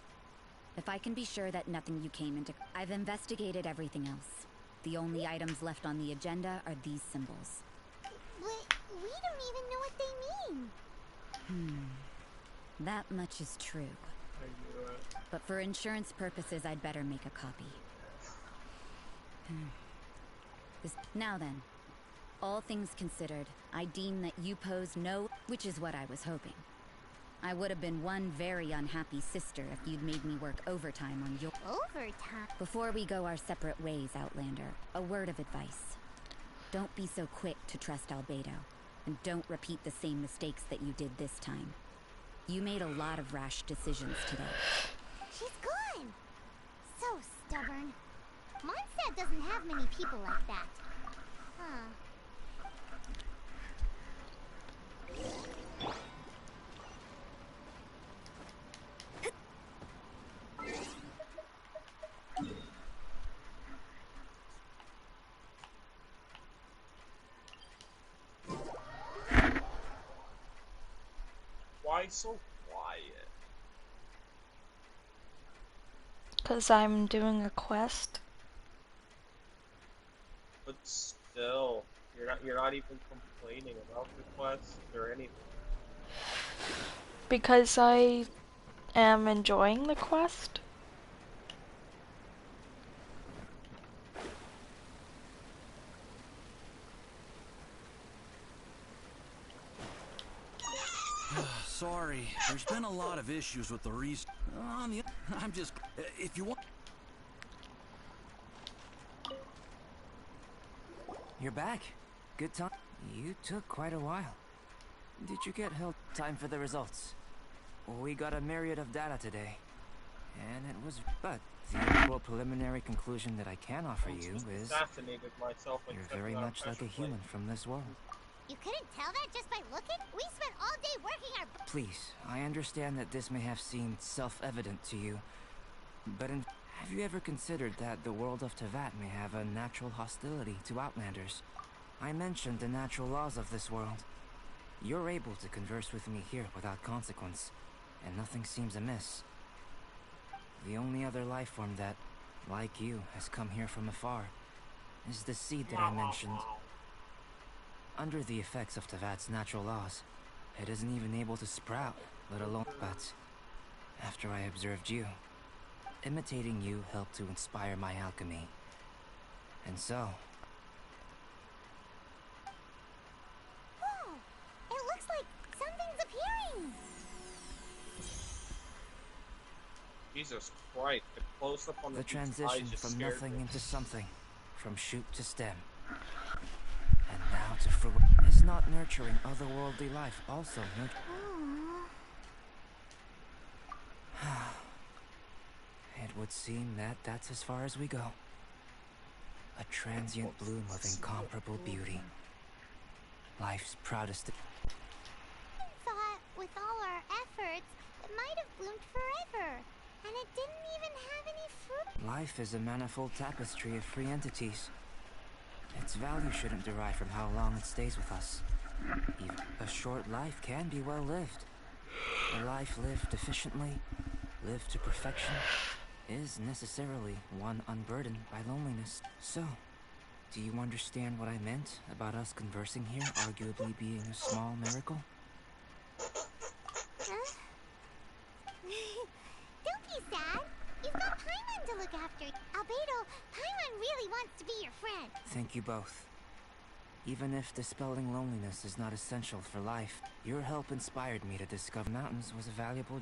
If I can be sure that nothing you came into... I've investigated everything else. The only items left on the agenda are these symbols. But we don't even know what they mean. That much is true. But for insurance purposes, I'd better make a copy. Now then, all things considered, I deem that you pose no... Which is what I was hoping. I would have been one very unhappy sister if you'd made me work overtime on your... Overtime? Before we go our separate ways, Outlander, a word of advice. Don't be so quick to trust Albedo, and don't repeat the same mistakes that you did this time. You made a lot of rash decisions today. She's gone! So stubborn. Mondstadt doesn't have many people like that. Huh. Why so quiet? Because I'm doing a quest. But still, you're not even complaining about the quest or anything. Because I am enjoying the quest. Sorry, there's been a lot of issues with the I'm just... If you want... You're back. Good time. You took quite a while. Did you get held time for the results? We got a myriad of data today. And it was... But the actual preliminary conclusion that I can offer you is... Assassinated myself when You're very much like a human from this world. You couldn't tell that just by looking? We spent all day working our... Please, I understand that this may have seemed self-evident to you, but have you ever considered that the world of Teyvat may have a natural hostility to Outlanders? I mentioned the natural laws of this world. You're able to converse with me here without consequence, and nothing seems amiss. The only other life form that, like you, has come here from afar is the seed that I mentioned. Under the effects of Teyvat's natural laws, it isn't even able to sprout, let alone... But after I observed you, imitating you helped to inspire my alchemy. And so... Whoa! It looks like something's appearing! Jesus Christ, the close-up on the dude's transition eyes just from scared nothing me. into something, from shoot to stem. And now to fruit. Is not nurturing otherworldly life also It would seem that that's as far as we go. A transient bloom of incomparable beauty. Life's proudest... I thought, with all our efforts, it might have bloomed forever. And it didn't even have any fruit. Life is a manifold tapestry of free entities. Its value shouldn't derive from how long it stays with us. Even a short life can be well lived. A life lived efficiently, lived to perfection, is necessarily one unburdened by loneliness. So, do you understand what I meant about us conversing here arguably being a small miracle? Huh? Don't be sad. You've got Paimon to look after. Albedo, Paimon really wants to be your friend. Thank you both. Even if dispelling loneliness is not essential for life, your help inspired me to discover mountains was a valuable...